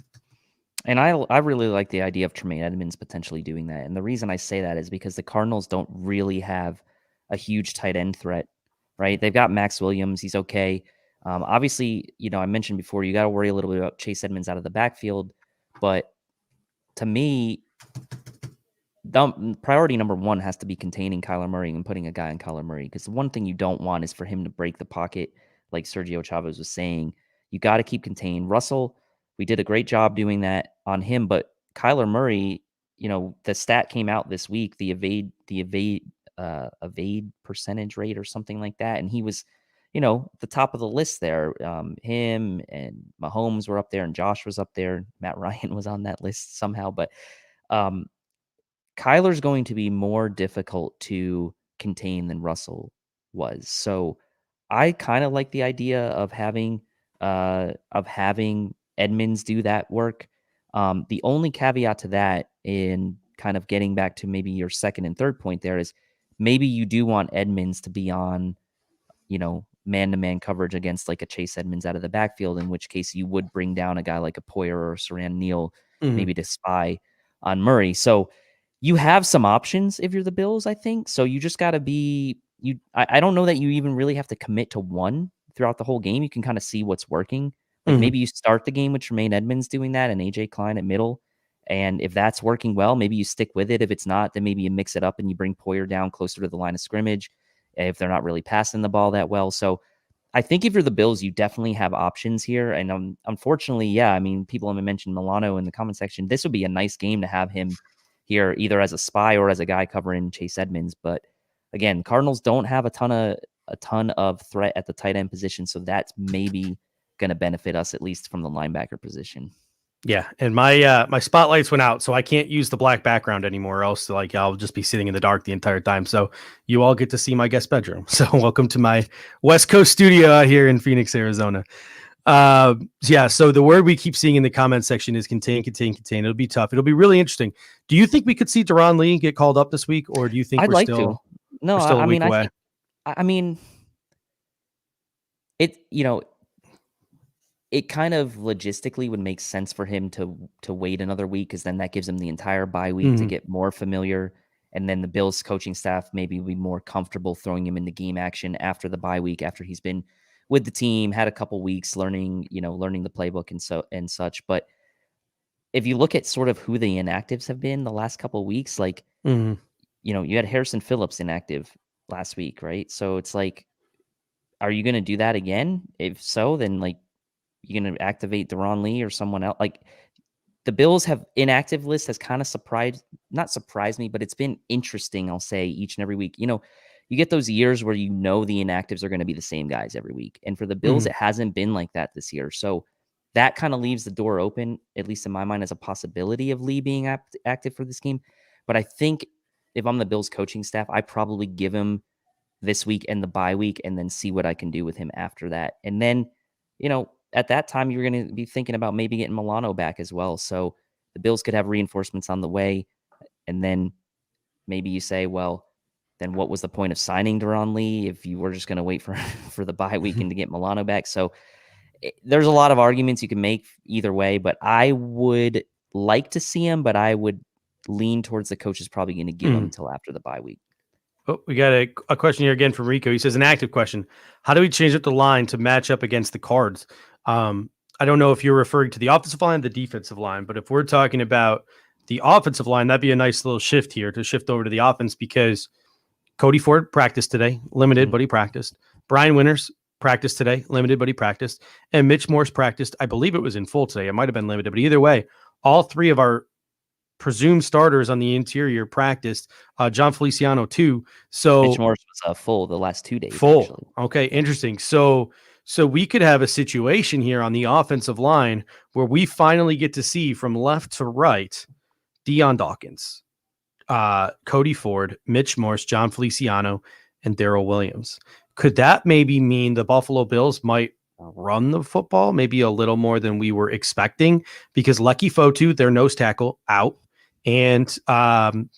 And I really like the idea of Tremaine Edmonds potentially doing that. And the reason I say that is because the Cardinals don't really have a huge tight end threat, right? They've got Max Williams. He's okay. Obviously, I mentioned before, you got to worry a little bit about Chase Edmonds out of the backfield. But to me, priority number one has to be containing Kyler Murray and putting a guy on Kyler Murray, because the one thing you don't want is for him to break the pocket, like Sergio Chavez was saying. You got to keep contained. Russell, we did a great job doing that on him, but Kyler Murray, the stat came out this week, the evade percentage rate or something like that, and he was, the top of the list there. Him and Mahomes were up there, and Josh was up there. Matt Ryan was on that list somehow, but Kyler's going to be more difficult to contain than Russell was. So I kind of like the idea of having Edmonds do that work. The only caveat to that, in kind of getting back to maybe your second and third point there, is maybe you do want Edmonds to be on, man-to-man coverage against like a Chase Edmonds out of the backfield, in which case you would bring down a guy like a Poyer or Saran Neal, maybe to spy on Murray. So you have some options if you're the Bills, I think. So you just got to be I don't know that you even really have to commit to one throughout the whole game. You can kind of see what's working. Like maybe you start the game with Tremaine Edmonds doing that and AJ Klein at middle. And if that's working well, maybe you stick with it. If it's not, then maybe you mix it up and you bring Poyer down closer to the line of scrimmage if they're not really passing the ball that well. So I think if you're the Bills, you definitely have options here. And unfortunately, yeah, I mean, people have mentioned Milano in the comment section. This would be a nice game to have him here, either as a spy or as a guy covering Chase Edmonds. But again, Cardinals don't have a ton of threat at the tight end position, so that's maybe going to benefit us, at least from the linebacker position. Yeah, and my spotlights went out, so I can't use the black background anymore, or else like I'll just be sitting in the dark the entire time. So you all get to see my guest bedroom. So welcome to my West Coast studio out here in Phoenix, Arizona. Yeah, so the word we keep seeing in the comment section is contain. It'll be tough. It'll be really interesting. Do you think we could see Deron Lee get called up this week, or do you think I'd we're like still to. No, we're still I a week mean, away? I mean, it, you know, it kind of logistically would make sense for him to wait another week, because then that gives him the entire bye week to get more familiar. And then the Bills coaching staff maybe will be more comfortable throwing him into game action after the bye week, after he's been with the team, had a couple weeks learning the playbook and such. But if you look at sort of who the inactives have been the last couple of weeks, like, you had Harrison Phillips inactive last week, right? So it's like, are you going to do that again? If so, then like, you're going to activate Deron Lee or someone else. Like, the Bills have inactive list has kind of not surprised me, but it's been interesting, I'll say, each and every week. You get those years where the inactives are going to be the same guys every week. And for the Bills, it hasn't been like that this year. So that kind of leaves the door open, at least in my mind, as a possibility of Lee being active for this game. But I think if I'm the Bills coaching staff, I probably give him this week and the bye week, and then see what I can do with him after that. And then, at that time, you're going to be thinking about maybe getting Milano back as well. So the Bills could have reinforcements on the way. And then maybe you say, well, then what was the point of signing Deron Lee if you were just going to wait for, for the bye week and to get Milano back? So there's a lot of arguments you can make either way, but I would like to see him, but I would lean towards the coach is probably going to give him until after the bye week. Oh, we got a question here again from Rico. He says, an active question. How do we change up the line to match up against the Cards? I don't know if you're referring to the offensive line, the defensive line, but if we're talking about the offensive line, that'd be a nice little shift here to shift over to the offense, because Cody Ford practiced today, limited, but he practiced. Brian Winters practiced today, limited, but he practiced. And Mitch Morse practiced. I believe it was in full today. It might have been limited, but either way, all three of our presumed starters on the interior practiced. John Feliciano too. So Mitch Morse was full the last 2 days. Full. Actually. Okay, interesting. So we could have a situation here on the offensive line where we finally get to see from left to right Deion Dawkins, Cody Ford, Mitch Morse, John Feliciano, and Darrell Williams. Could that maybe mean the Buffalo Bills might run the football maybe a little more than we were expecting? Because Lucky Fotu, their nose tackle, out. And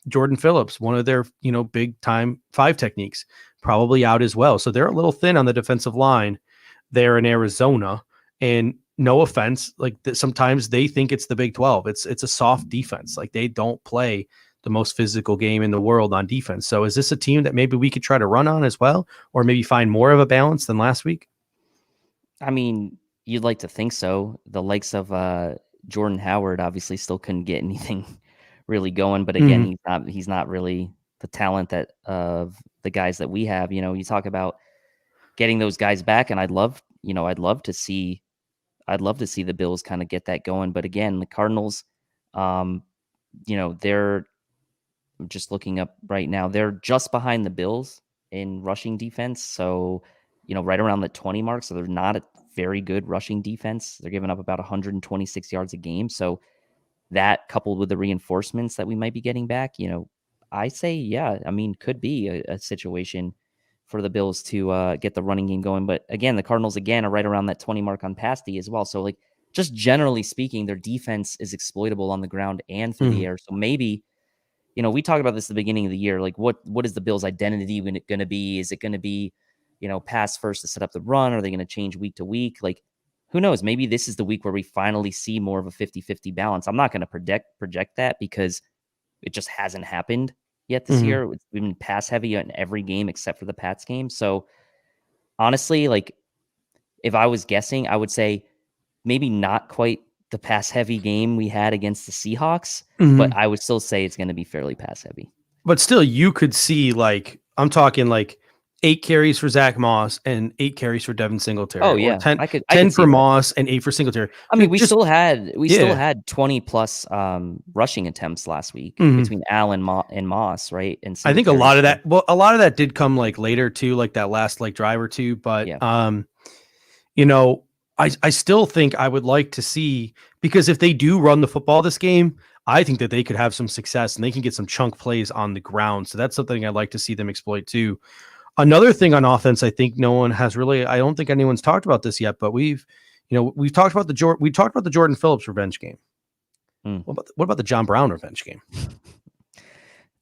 Jordan Phillips, one of their big time 5 techniques, probably out as well. So they're a little thin on the defensive line there in Arizona. And no offense, like sometimes they think it's the Big 12. It's a soft defense. Like they don't play the most physical game in the world on defense. So is this a team that maybe we could try to run on as well, or maybe find more of a balance than last week? I mean, you'd like to think so. The likes of Jordan Howard obviously still couldn't get anything really going, but again, he's not really the talent that of the guys that we have. You talk about getting those guys back, and I'd love to see the Bills kind of get that going. But again, the Cardinals, they're just looking up right now. They're just behind the Bills in rushing defense. So, right around the 20 mark. So they're not a very good rushing defense. They're giving up about 126 yards a game. So that, coupled with the reinforcements that we might be getting back, I say, yeah, I mean, could be a situation for the Bills to get the running game going. But again, the Cardinals, are right around that 20 mark on pass D as well. So, like, just generally speaking, their defense is exploitable on the ground and through the air. So maybe, we talked about this at the beginning of the year. Like, what is the Bills' identity going to be? Is it going to be, pass first to set up the run? Are they going to change week to week? Like, who knows? Maybe this is the week where we finally see more of a 50-50 balance. I'm not going to project that because it just hasn't happened yet this year. It's been pass heavy in every game except for the Pats game. So honestly, like, if I was guessing, I would say maybe not quite the pass heavy game we had against the Seahawks, but I would still say it's going to be fairly pass heavy. But still, you could see, like, I'm talking like 8 carries for Zach Moss and 8 carries for Devin Singletary. Oh or yeah, 10, I could 10 see for that. Moss and 8 for Singletary. I mean, we Just- still had yeah. 20 plus rushing attempts last week Mhm. between Allen and Moss, right? And I think a Singletary, lot of so- that. Well, a lot of that did come like later too, like that last like drive or two. But Yeah. you know, I still think I would like to see, because if they do run the football this game, I think that they could have some success and they can get some chunk plays on the ground. So that's something I'd like to see them exploit too. Another thing on offense, I think no one has really. I don't think anyone's talked about this yet, but we've talked about the Jordan Phillips revenge game. What about the John Brown revenge game?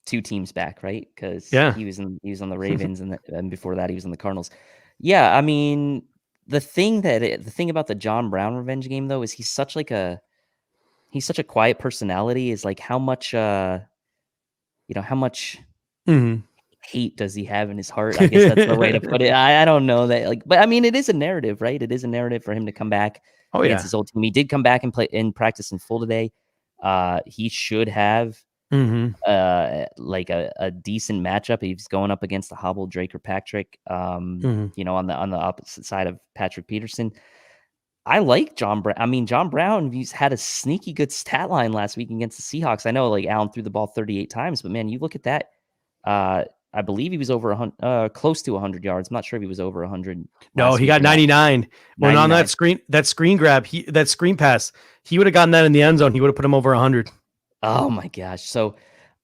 2 teams back, right? Because Yeah. he was on the Ravens, and before that he was on the Cardinals. Yeah, I mean, the thing about the John Brown revenge game though is he's such a quiet personality. Is like how much hate does he have in his heart? I guess that's the way to put it. I don't know that, like, but I mean, it is a narrative, right? It is a narrative for him to come back against his old team. He did come back and play in practice in full today. He should have like a decent matchup. He's going up against the hobbled Drake or Patrick, on the opposite side of Patrick Peterson. I like John Brown. I mean, John Brown, he's had a sneaky good stat line last week against the Seahawks. I know, like, Allen threw the ball 38 times, but man, you look at that. I believe he was over close to 100 yards. I'm not sure if he was over 100. No, he got 99. When on that screen grab, that screen pass, he would have gotten that in the end zone. He would have put him over 100. Oh my gosh. So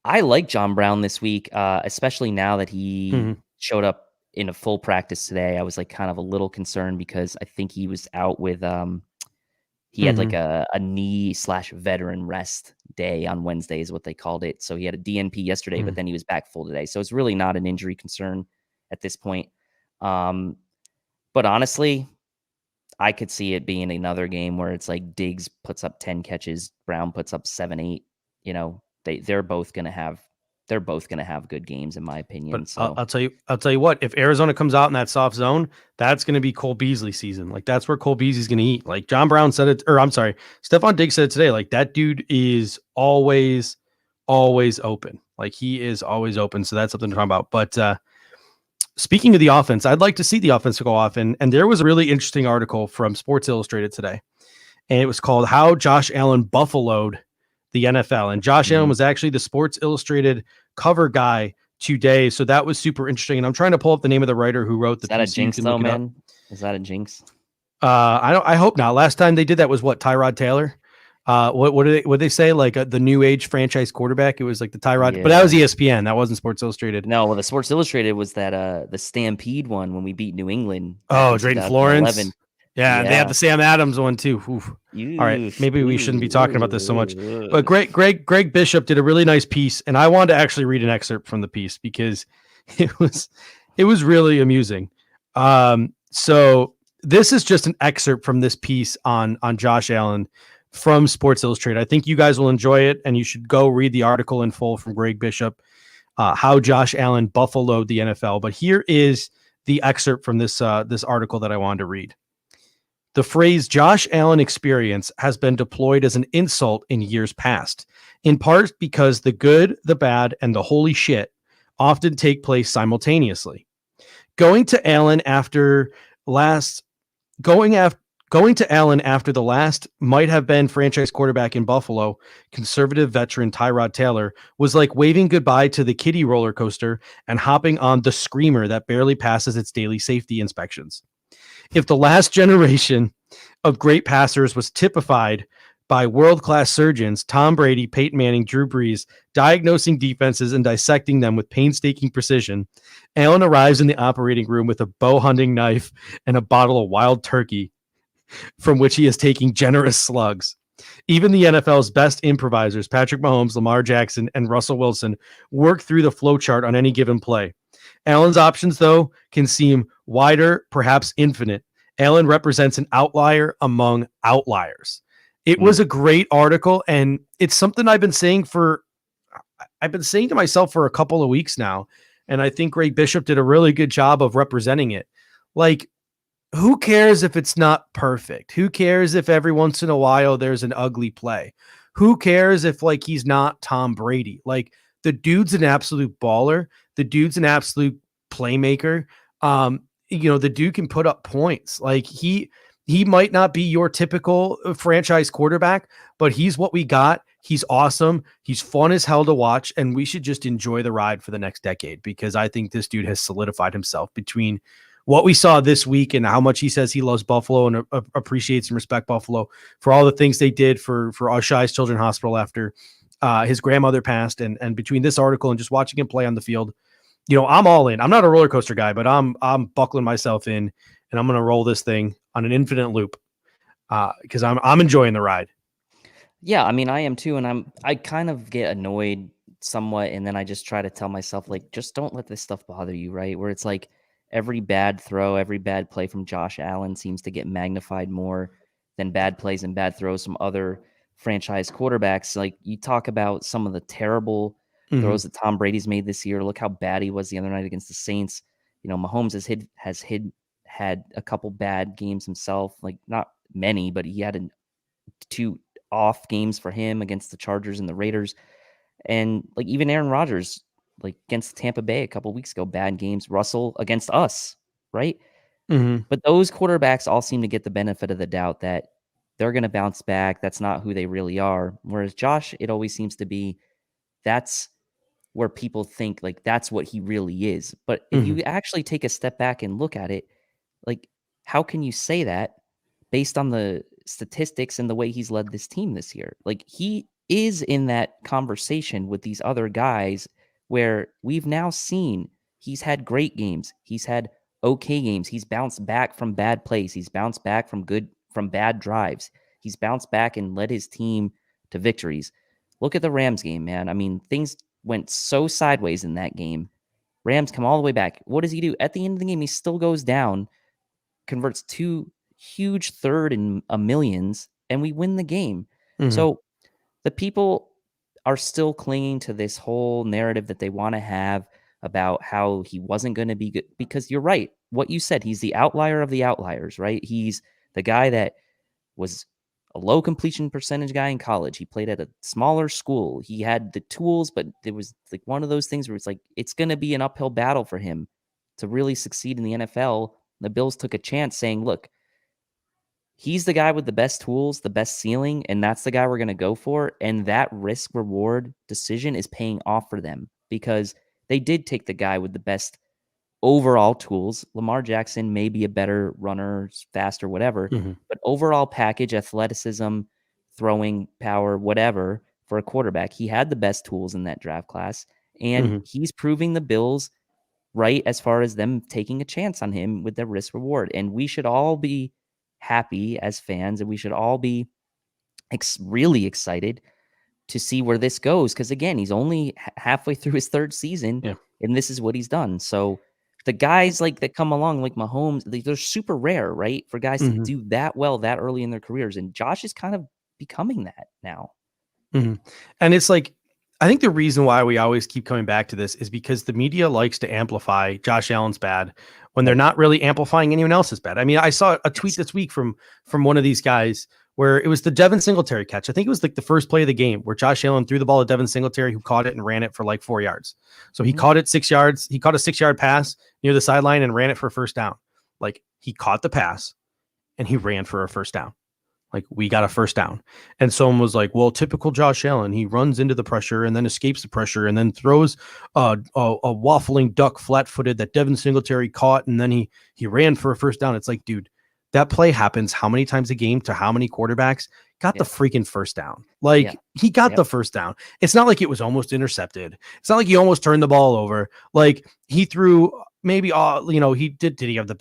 I like John Brown this week, especially now that he showed up in a full practice today. I was like kind of a little concerned because I think he was out with he had like a knee/veteran rest day on Wednesday is what they called it. So he had a DNP yesterday, but then he was back full today. So it's really not an injury concern at this point. But honestly, I could see it being another game where it's like Diggs puts up 10 catches, Brown puts up 7, 8. They're both gonna have good games in my opinion. But So I'll tell you what, if Arizona comes out in that soft zone, that's going to be Cole Beasley season. Like, that's where Cole Beasley's going to eat. Like John Brown said it, or I'm sorry, Stephon Diggs said it today. Like, that dude is always open. Like, he is always open. So that's something to talk about. But speaking of the offense, I'd like to see the offense go off. And there was a really interesting article from Sports Illustrated today, and it was called "How Josh Allen Buffaloed the NFL." And Josh Allen was actually the Sports Illustrated cover guy today. So that was super interesting. And I'm trying to pull up the name of the writer who wrote the piece. Is that a jinx though, man? Is that a jinx? I hope not. Last time they did that was what, Tyrod Taylor? What did they say? Like the new age franchise quarterback. It was like the Tyrod, but that was ESPN. That wasn't Sports Illustrated. No, well, the Sports Illustrated was that the Stampede one when we beat New England. Oh, Drayton Florence. Yeah, they had the Sam Adams one too. Oof. All right, maybe we shouldn't be talking about this so much. But Greg Bishop did a really nice piece, and I wanted to actually read an excerpt from the piece because it was really amusing. So this is just an excerpt from this piece on Josh Allen from Sports Illustrated. I think you guys will enjoy it, and you should go read the article in full from Greg Bishop, how Josh Allen buffaloed the NFL. But here is the excerpt from this article that I wanted to read. The phrase Josh Allen experience has been deployed as an insult in years past, in part because the good, the bad, and the holy shit often take place simultaneously. Going to Allen after the last might have been franchise quarterback in Buffalo, conservative veteran Tyrod Taylor, was like waving goodbye to the kiddie roller coaster and hopping on the screamer that barely passes its daily safety inspections. If the last generation of great passers was typified by world-class surgeons, Tom Brady, Peyton Manning, Drew Brees, diagnosing defenses and dissecting them with painstaking precision, Allen arrives in the operating room with a bow hunting knife and a bottle of wild turkey from which he is taking generous slugs. Even the NFL's best improvisers, Patrick Mahomes, Lamar Jackson, and Russell Wilson, work through the flowchart on any given play. Allen's options, though, can seem wider, perhaps infinite. Allen represents an outlier among outliers. It was a great article, and it's something I've been saying to myself for a couple of weeks now, and I think Greg Bishop did a really good job of representing it. Like, who cares if it's not perfect? Who cares if every once in a while there's an ugly play? Who cares if, like, he's not Tom Brady? Like, the dude's an absolute baller. The dude's an absolute playmaker. The dude can put up points. Like he might not be your typical franchise quarterback, but he's what we got. He's awesome. He's fun as hell to watch, and we should just enjoy the ride for the next decade, because I think this dude has solidified himself between what we saw this week and how much he says he loves Buffalo and appreciates and respect Buffalo for all the things they did for Oshai's Children's Hospital after his grandmother passed, and between this article and just watching him play on the field. I'm all in. I'm not a roller coaster guy, but I'm buckling myself in, and I'm going to roll this thing on an infinite loop because I'm enjoying the ride. Yeah, I mean, I am too, and I kind of get annoyed somewhat, and then I just try to tell myself, like, just don't let this stuff bother you, right? Where it's like every bad throw, every bad play from Josh Allen seems to get magnified more than bad plays and bad throws from other franchise quarterbacks. Like, you talk about some of the terrible throws that Tom Brady's made this year. Look how bad he was the other night against the Saints. Mahomes had a couple bad games himself, like not many, but he had two off games for him against the Chargers and the Raiders. And like even Aaron Rodgers, like against Tampa Bay a couple weeks ago, bad games. Russell against us, right? But those quarterbacks all seem to get the benefit of the doubt that they're going to bounce back. That's not who they really are. Whereas Josh, it always seems to be that's where people think like that's what he really is. But if you actually take a step back and look at it, like how can you say that based on the statistics and the way he's led this team this year? Like he is in that conversation with these other guys where we've now seen he's had great games. He's had okay games. He's bounced back from bad plays. He's bounced back from bad drives. He's bounced back and led his team to victories. Look at the Rams game, man. I mean, things went so sideways in that game. Rams come all the way back. What does he do? At the end of the game, he still goes down, converts 2 huge third and millions, and we win the game. So the people are still clinging to this whole narrative that they want to have about how he wasn't going to be good, because you're right. What you said, he's the outlier of the outliers, right? He's the guy that was a low completion percentage guy in college. He played at a smaller school. He had the tools, but there was like one of those things where it's like, it's going to be an uphill battle for him to really succeed in the NFL. The Bills took a chance saying, look, he's the guy with the best tools, the best ceiling, and that's the guy we're going to go for. And that risk reward decision is paying off for them because they did take the guy with the best overall tools. Lamar Jackson may be a better runner, faster, whatever, but overall package, athleticism, throwing power, whatever, for a quarterback, he had the best tools in that draft class. And he's proving the Bills right as far as them taking a chance on him with the risk reward. And we should all be happy as fans, and we should all be really excited to see where this goes. Because again, he's only halfway through his third season, and this is what he's done. So the guys like that come along, like Mahomes, they're super rare, right? For guys to do that well that early in their careers, and Josh is kind of becoming that now. And it's like, I think the reason why we always keep coming back to this is because the media likes to amplify Josh Allen's bad when they're not really amplifying anyone else's bad. I mean, I saw a tweet this week from one of these guys where it was the Devin Singletary catch. I think it was like the first play of the game where Josh Allen threw the ball to Devin Singletary, who caught it and ran it for like 4 yards. So he caught it 6 yards. He caught a 6-yard pass near the sideline and ran it for a first down. Like he caught the pass and he ran for a first down. Like we got a first down. And someone was like, well, typical Josh Allen, he runs into the pressure and then escapes the pressure and then throws a waffling duck flat-footed that Devin Singletary caught. And then he ran for a first down. It's like, dude, that play happens how many times a game to how many quarterbacks? Got the freaking first down. Like he got the first down. It's not like it was almost intercepted. It's not like he almost turned the ball over. Like he threw maybe, he did he have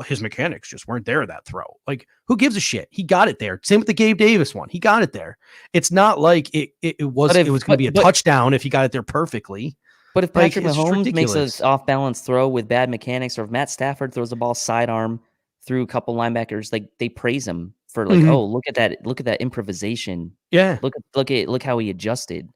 his mechanics just weren't there that throw. Like who gives a shit? He got it there. Same with the Gabe Davis one. He got it there. It's not like it was going to be a touchdown if he got it there perfectly. But if Patrick Mahomes makes an off-balance throw with bad mechanics, or if Matt Stafford throws the ball sidearm through a couple linebackers, like they praise him for like, oh, look at that improvisation. Yeah. Look how he adjusted.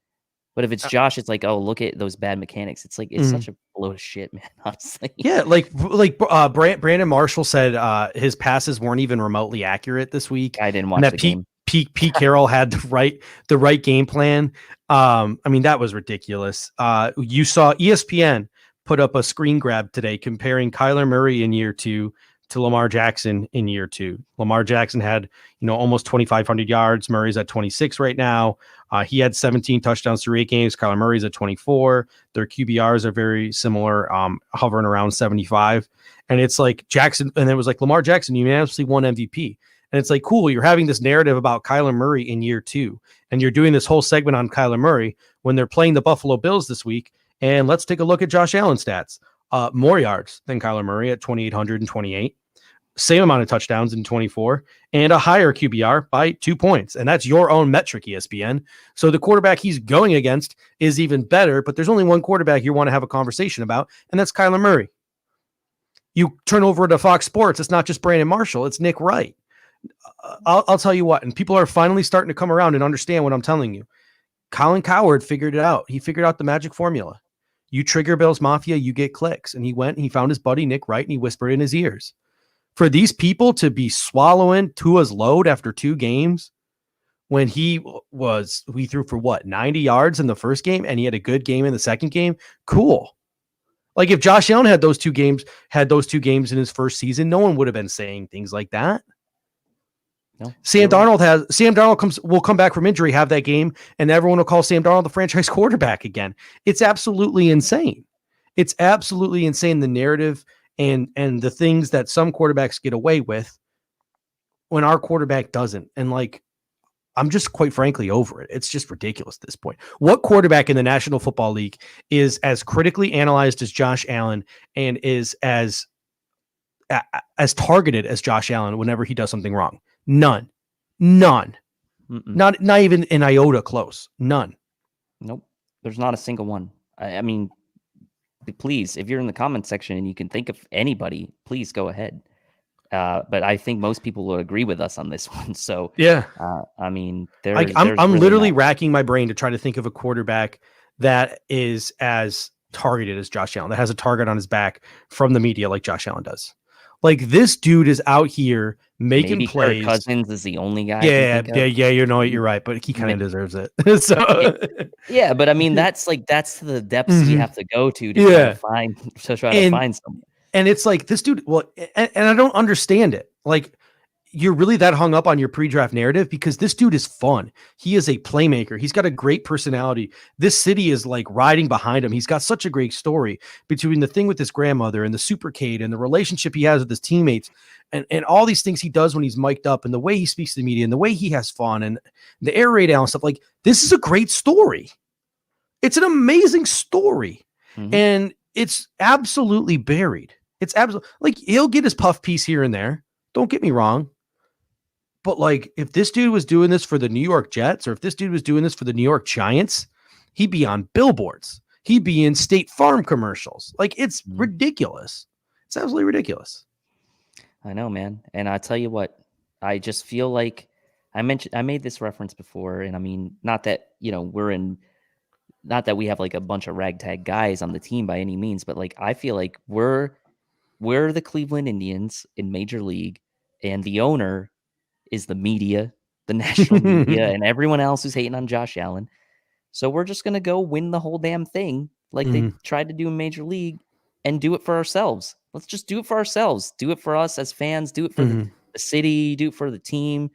But if it's Josh, it's like, oh, look at those bad mechanics. It's like, it's such a load of shit, man, honestly. Yeah. Like Brandon Marshall said his passes weren't even remotely accurate this week. I didn't watch the game. Pete Carroll had the right game plan. I mean, that was ridiculous. You saw ESPN put up a screen grab today comparing Kyler Murray in year 2 to Lamar Jackson in year 2. Lamar Jackson had, almost 2,500 yards. Murray's at 26 right now. He had 17 touchdowns through 8 games. Kyler Murray's at 24. Their QBRs are very similar, hovering around 75. And it's like Jackson, and it was like Lamar Jackson unanimously won MVP. And it's like, cool, you're having this narrative about Kyler Murray in year 2, and you're doing this whole segment on Kyler Murray when they're playing the Buffalo Bills this week. And let's take a look at Josh Allen's stats. More yards than Kyler Murray at 2,828. Same amount of touchdowns in 24, and a higher QBR by 2 points. And that's your own metric, ESPN. So the quarterback he's going against is even better, but there's only one quarterback you want to have a conversation about, and that's Kyler Murray. You turn over to Fox Sports, it's not just Brandon Marshall, it's Nick Wright. I'll tell you what, and people are finally starting to come around and understand what I'm telling you. Colin Cowherd figured it out. He figured out the magic formula. You trigger Bills Mafia, you get clicks. And he went and he found his buddy Nick Wright and he whispered in his ears. For these people to be swallowing Tua's load after 2 games when he threw for 90 yards in the first game and he had a good game in the second game. Cool. Like if Josh Allen had those two games in his first season, no one would have been saying things like that. No, Sam Darnold will come back from injury, have that game, and everyone will call Sam Darnold the franchise quarterback again. It's absolutely insane. It's absolutely insane, the narrative and the things that some quarterbacks get away with when our quarterback doesn't. And like, I'm just quite frankly over it. It's just ridiculous at this point. What quarterback in the National Football League is as critically analyzed as Josh Allen and is as targeted as Josh Allen whenever he does something wrong? None. Not even an iota close. None. Nope. There's not a single one. I mean, please, if you're in the comment section and you can think of anybody, please go ahead. But I think most people will agree with us on this one. So yeah, I mean, I'm really literally racking my brain to try to think of a quarterback that is as targeted as Josh Allen, that has a target on his back from the media like Josh Allen does. Like this dude is out here making maybe plays. Kirk Cousins is the only guy. Yeah. You know what? You're right, but he kind of deserves it. So yeah, but I mean, that's the depths you have to go to try to find someone. And it's like this dude. Well, and I don't understand it. Like you're really that hung up on your pre-draft narrative because this dude is fun. He is a playmaker. He's got a great personality. This city is like riding behind him. He's got such a great story between the thing with his grandmother and the Supercade and the relationship he has with his teammates and all these things he does when he's mic'd up and the way he speaks to the media and the way he has fun and the air raid out and stuff. Like this is a great story. It's an amazing story. Mm-hmm. And it's absolutely buried. It's absolutely like he'll get his puff piece here and there. Don't get me wrong. But like, if this dude was doing this for the New York Jets or if this dude was doing this for the New York Giants, he'd be on billboards. He'd be in State Farm commercials. Like, it's ridiculous. It's absolutely ridiculous. I know, man. And I tell you what, I just feel like I made this reference before. And I mean, not that we have like a bunch of ragtag guys on the team by any means, but like, I feel like we're the Cleveland Indians in Major League and the owner is the media, the national media, and everyone else who's hating on Josh Allen. So we're just going to go win the whole damn thing like they tried to do in Major League and do it for ourselves. Let's just do it for ourselves. Do it for us as fans. Do it for the city. Do it for the team,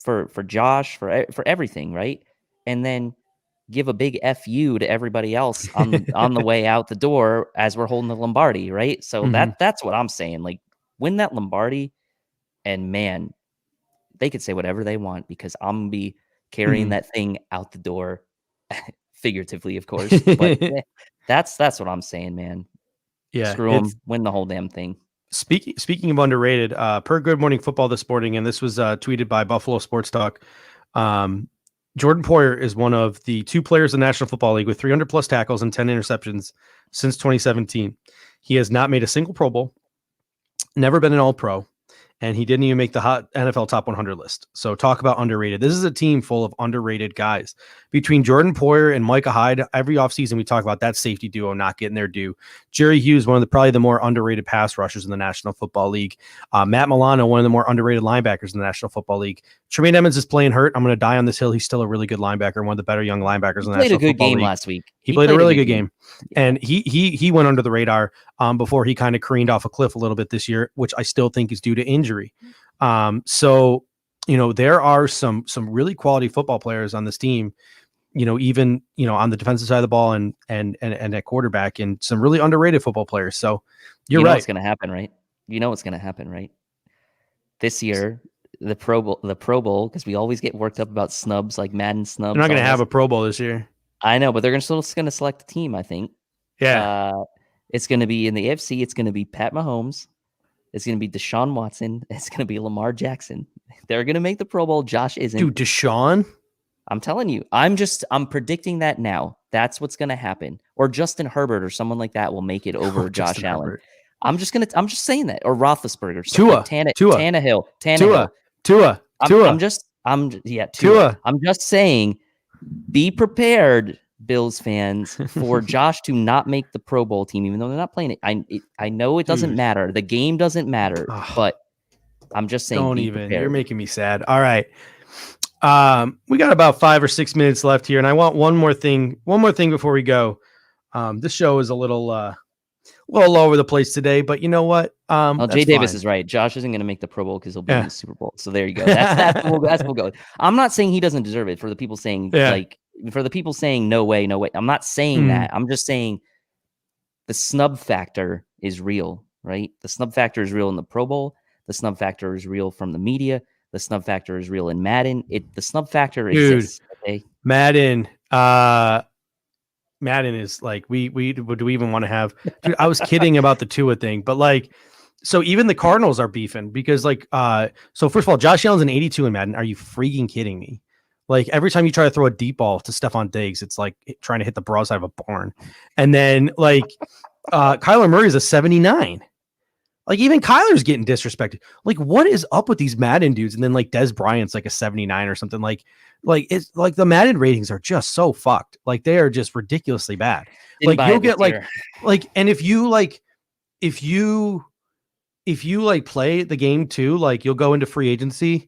for Josh, for everything, right? And then give a big FU to everybody else on the way out the door as we're holding the Lombardi, right? So that's what I'm saying. Like, win that Lombardi. And man, they could say whatever they want because I'm going to be carrying that thing out the door, figuratively, of course. But that's what I'm saying, man. Yeah, screw them, win the whole damn thing. Speaking of underrated, per Good Morning Football this morning, and this was tweeted by Buffalo Sports Talk, Jordan Poyer is one of the 2 players in the National Football League with 300 plus tackles and 10 interceptions since 2017. He has not made a single Pro Bowl, never been an All-Pro, and he didn't even make the hot NFL top 100 list. So talk about underrated. This is a team full of underrated guys. Between Jordan Poyer and Micah Hyde, every offseason we talk about that safety duo not getting their due. Jerry Hughes, one of the probably the more underrated pass rushers in the National Football League. Matt Milano, one of the more underrated linebackers in the National Football League. Tremaine Edmonds is playing hurt. I'm going to die on this hill. He's still a really good linebacker, one of the better young linebackers in the National Football League. Played a good game last week. He played a really good game. And he went under the radar before he kind of careened off a cliff a little bit this year, which I still think is due to injury. So, there are some really quality football players on this team, even, on the defensive side of the ball and at quarterback, and some really underrated football players. So you're right. What's going to happen, right? You know what's going to happen, right? This year, the Pro Bowl, because we always get worked up about snubs, like Madden snubs. They're not going to have a Pro Bowl this year. I know, but they're still going to select a team, I think. Yeah. It's going to be in the AFC. It's going to be Pat Mahomes. It's going to be Deshaun Watson. It's going to be Lamar Jackson. They're going to make the Pro Bowl. Josh isn't. Dude, Deshaun? I'm telling you. I'm predicting that now. That's what's going to happen. Or Justin Herbert or someone like that will make it over Josh Allen. Herbert. I'm just saying that. Or Roethlisberger. Tua. Tannehill. Tua. I'm just saying, be prepared, Bills fans, for Josh to not make the Pro Bowl team, even though they're not playing it. I know it doesn't matter. The game doesn't matter, but I'm just saying. You're making me sad. All right. We got about 5 or 6 minutes left here, and I want one more thing before we go. This show is a little all over the place today, but you know what? Jay Davis is right. Josh isn't going to make the Pro Bowl because he'll be in the Super Bowl. So there you go. That's what we'll go with. I'm not saying he doesn't deserve it. For the people saying no way. I'm not saying that. I'm just saying the snub factor is real, right? The snub factor is real in the Pro Bowl. The snub factor is real from the media. The snub factor is real in Madden. The snub factor exists. Okay? Madden is like, do we even want to have? Dude, I was kidding about the Tua thing, but so even the Cardinals are beefing because so first of all, Josh Allen's an 82 in Madden. Are you freaking kidding me? Like every time you try to throw a deep ball to Stephon Diggs, it's like trying to hit the broadside of a barn. And then Kyler Murray is a 79. Like even Kyler's getting disrespected. Like what is up with these Madden dudes? And then Des Bryant's like a 79 or something. Like it's like the Madden ratings are just so fucked. Like they are just ridiculously bad. You'll get and if you play the game too, you'll go into free agency.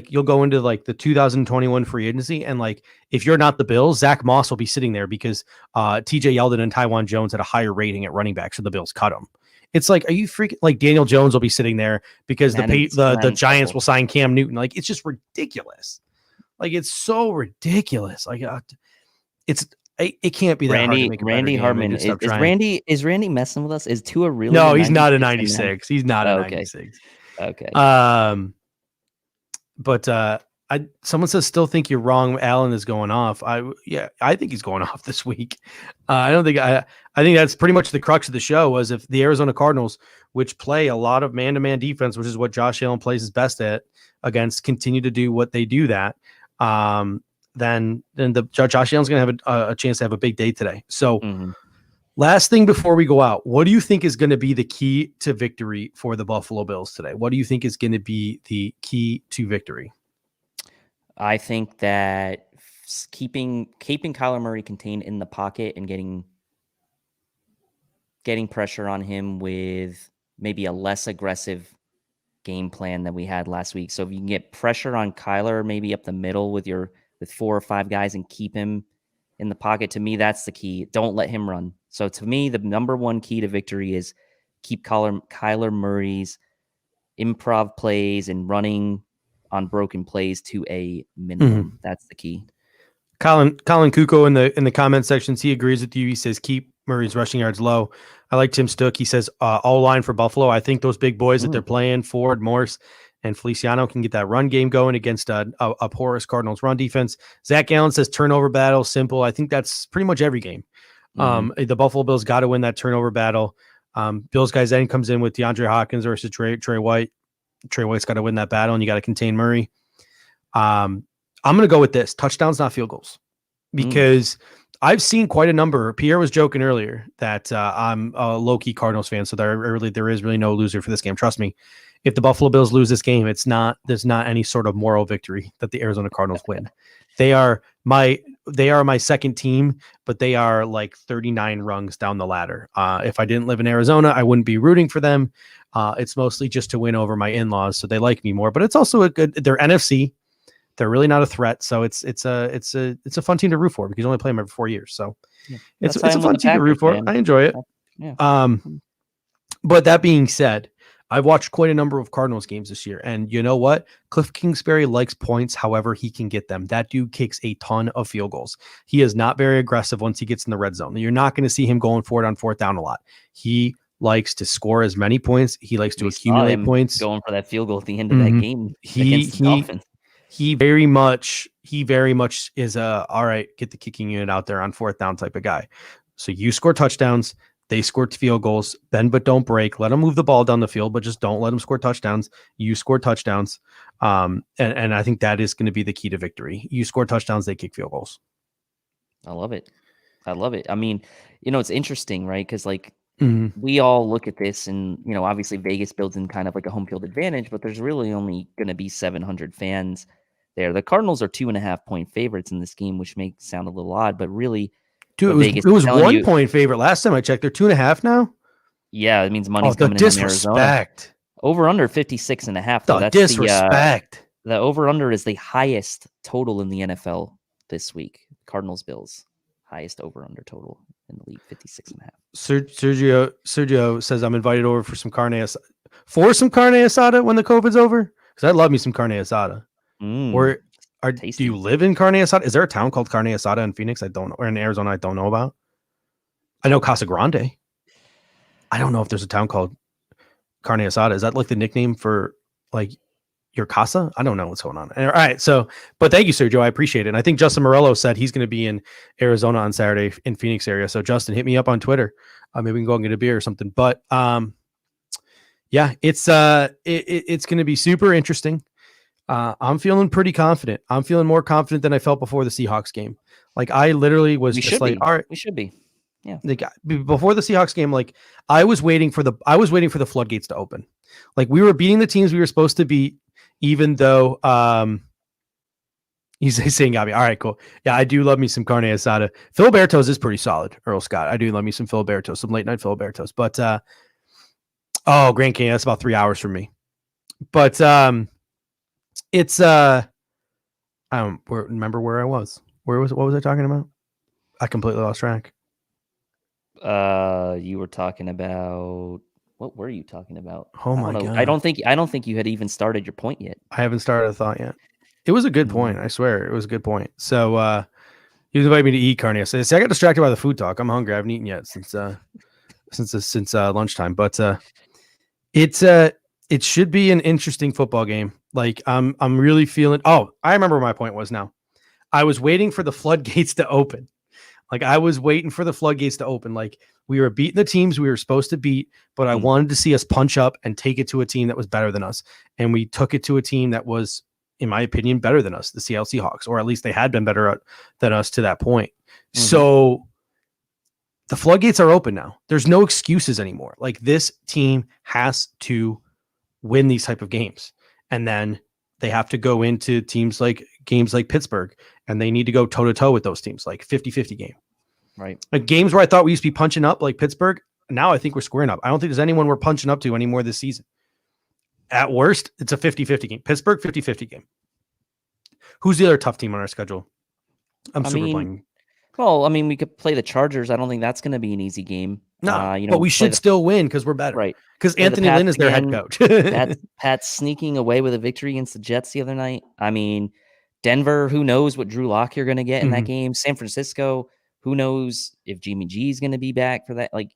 You'll go into the 2021 free agency, and if you're not the Bills, Zach Moss will be sitting there because TJ Yeldon and Tywan Jones had a higher rating at running back, so the Bills cut him. It's are you freaking Daniel Jones will be sitting there because the Giants will sign Cam Newton. It's just ridiculous. It's so ridiculous. It can't be that hard to make a Randy Hartman is Randy messing with us? Is Tua really? No, he's not a 96. He's not a 96. Okay. But someone says still think you're wrong. Allen is going off. I think he's going off this week. I think that's pretty much the crux of the show was if the Arizona Cardinals, which play a lot of man-to-man defense, which is what Josh Allen plays his best at against, continue to do what they do then Josh Allen's going to have a chance to have a big day today. So last thing before we go out, what do you think is going to be the key to victory for the Buffalo Bills today? What do you think is going to be the key to victory? I think that keeping Kyler Murray contained in the pocket and getting pressure on him with maybe a less aggressive game plan than we had last week. So if you can get pressure on Kyler, maybe up the middle with 4 or 5 guys and keep him in the pocket, to me, that's the key. Don't let him run. So to me, the number one key to victory is keep Kyler Murray's improv plays and running on broken plays to a minimum. That's the key. Colin Kuko in the comment sections, he agrees with you. He says keep Murray's rushing yards low. I like Tim Stook. He says all line for Buffalo. I think those big boys that they're playing, Ford, Morse, and Feliciano, can get that run game going against a porous Cardinals run defense. Zach Allen says turnover battle, simple. I think that's pretty much every game. The Buffalo Bills got to win that turnover battle. Bills guys then comes in with DeAndre Hopkins versus Trey White. Trey White's got to win that battle, and you got to contain Murray. I'm going to go with this: touchdowns, not field goals, because I've seen quite a number. Pierre was joking earlier that I'm a low-key Cardinals fan, so there is really no loser for this game. Trust me, if the Buffalo Bills lose this game, there's not any sort of moral victory that the Arizona Cardinals win. They are my second team, but they are like 39 rungs down the ladder. If I didn't live in Arizona, I wouldn't be rooting for them. It's mostly just to win over my in-laws, so they like me more. But it's also they're NFC. They're really not a threat, so it's a fun team to root for because you only play them every 4 years. So it's a fun team to root for. I enjoy it. Yeah. But that being said, I've watched quite a number of Cardinals games this year, and you know what? Cliff Kingsbury likes points however he can get them. That dude kicks a ton of field goals. He is not very aggressive once he gets in the red zone. You're not going to see him going for it on fourth down a lot. He likes to score as many points. He likes to accumulate points. Going for that field goal at the end of that game against the Dolphins. He very much is all right, get the kicking unit out there on fourth down type of guy. So you score touchdowns, they score field goals, bend but don't break. Let them move the ball down the field, but just don't let them score touchdowns. You score touchdowns. And I think that is going to be the key to victory. You score touchdowns, they kick field goals. I love it. I mean, it's interesting, right? Because we all look at this and, obviously Vegas builds in kind of like a home field advantage, but there's really only going to be 700 fans there. The Cardinals are 2.5-point favorites in this game, which may sound a little odd, but really, dude, it was 1 point favorite last time I checked. They're 2.5 now. Yeah, it means money's coming in on Arizona. Over under 56.5. The disrespect. The over under is the highest total in the NFL this week. Cardinals Bills, highest over under total in the league, 56.5. Sergio says I'm invited over for some carne asada when the COVID's over, because I love me some carne asada. Do you live in carne asada? Is there a town called carne asada in Phoenix? I don't know, or in Arizona I don't know about. I know Casa Grande. I don't know if there's a town called carne asada. Is that like the nickname for like your casa? I don't know what's going on. All right, but thank you, Sergio. I appreciate it. And I think Justin Morello said he's going to be in Arizona on Saturday in Phoenix area. So Justin, hit me up on Twitter. Maybe we can go and get a beer or something. But yeah, it's going to be super interesting. I'm feeling pretty confident. I'm feeling more confident than I felt before the Seahawks game. Like I literally was just like, all right, we should be. Yeah. Before the Seahawks game, like I was waiting for the floodgates to open. Like we were beating the teams we were supposed to beat, even though he's saying Gabby. All right, cool. Yeah, I do love me some carne asada. Filiberto's is pretty solid. Earl Scott. I do love me some Filiberto's, some late night Filiberto's. But Grand Canyon, that's about 3 hours from me. But it's I don't remember where I was. What was I talking about? I completely lost track. You were talking about, what were you talking about? Oh my God. I don't think you had even started your point yet. I haven't started a thought yet. It was a good point. I swear it was a good point. So he was inviting me to eat carne asada. See, I got distracted by the food talk. I'm hungry. I haven't eaten yet since lunchtime. But it should be an interesting football game. Like I'm really feeling. Oh, I remember what my point was now. I was waiting for the floodgates to open. Like I was waiting for the floodgates to open. Like we were beating the teams we were supposed to beat, but I wanted to see us punch up and take it to a team that was better than us. And we took it to a team that was, in my opinion, better than us, the Seattle Seahawks, or at least they had been better than us to that point. So the floodgates are open now. There's no excuses anymore. Like this team has to win these type of games. And then they have to go into games like Pittsburgh, and they need to go toe to toe with those teams, like 50-50 game. Right. Like games where I thought we used to be punching up like Pittsburgh. Now I think we're squaring up. I don't think there's anyone we're punching up to anymore this season. At worst, it's a 50-50 game. Pittsburgh, 50-50 game. Who's the other tough team on our schedule? I'm super blanking. Well, I mean, we could play the Chargers. I don't think that's going to be an easy game. No, but we should still win because we're better. Right. Because Anthony Lynn is their head coach. Pat's sneaking away with a victory against the Jets the other night. I mean, Denver, who knows what Drew Lock you're going to get in that game? San Francisco, who knows if Jimmy G is going to be back for that? Like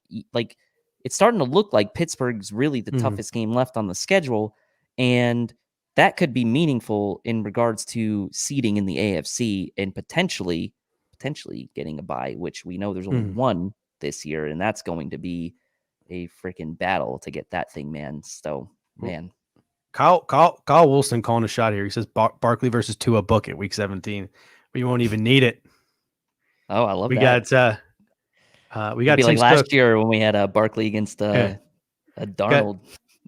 it's starting to look like Pittsburgh's really the toughest game left on the schedule, and that could be meaningful in regards to seeding in the AFC and potentially getting a bye, which we know there's only one this year, and that's going to be a freaking battle to get that thing, man. So, man. Kyle Wilson calling a shot here. He says Barkley versus Tua book it week 17. We won't even need it. Oh, I love We that. we It'd got be Tim like last Stook. year when we had Barkley against Yeah. Darnold.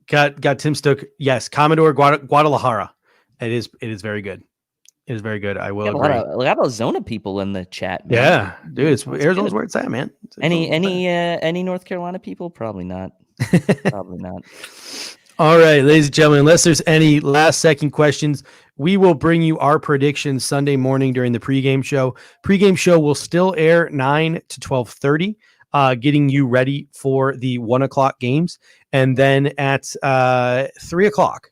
Got Tim Stook. Yes, Commodore Guadalajara. It is very good. It is very good. I will Got agree. a lot of Zona people in the chat, man. Yeah, dude, it's That's Arizona's good. where it's at, man. Any North Carolina people? Probably not. Probably not. All right, ladies and gentlemen, unless there's any last second questions, we will bring you our predictions Sunday morning during the pregame show. Pregame show will still air 9 to 12:30, getting you ready for the 1 o'clock games. And then at 3 o'clock,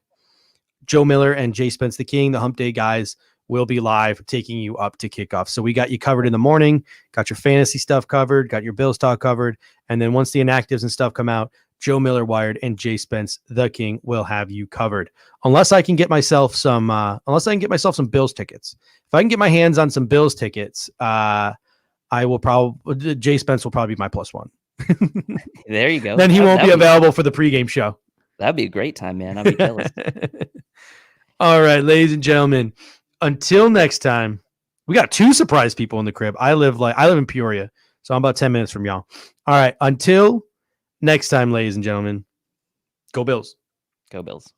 Joe Miller and Jay Spence the King, the Hump Day guys, will be live taking you up to kickoff. So we got you covered in the morning, got your fantasy stuff covered, got your Bills talk covered. And then once the inactives and stuff come out, Joe Miller Wired and Jay Spence the King will have you covered. Unless I can get myself some Bills tickets. If I can get my hands on some Bills tickets, I will probably Jay Spence will probably be my plus one. There you go. Then he won't be available for the pregame show. That'd be a great time, man. I'd be jealous. All right, ladies and gentlemen. Until next time, we got 2 surprise people in the crib. I live in Peoria, so I'm about 10 minutes from y'all. All right, until next time, ladies and gentlemen, go Bills. Go Bills.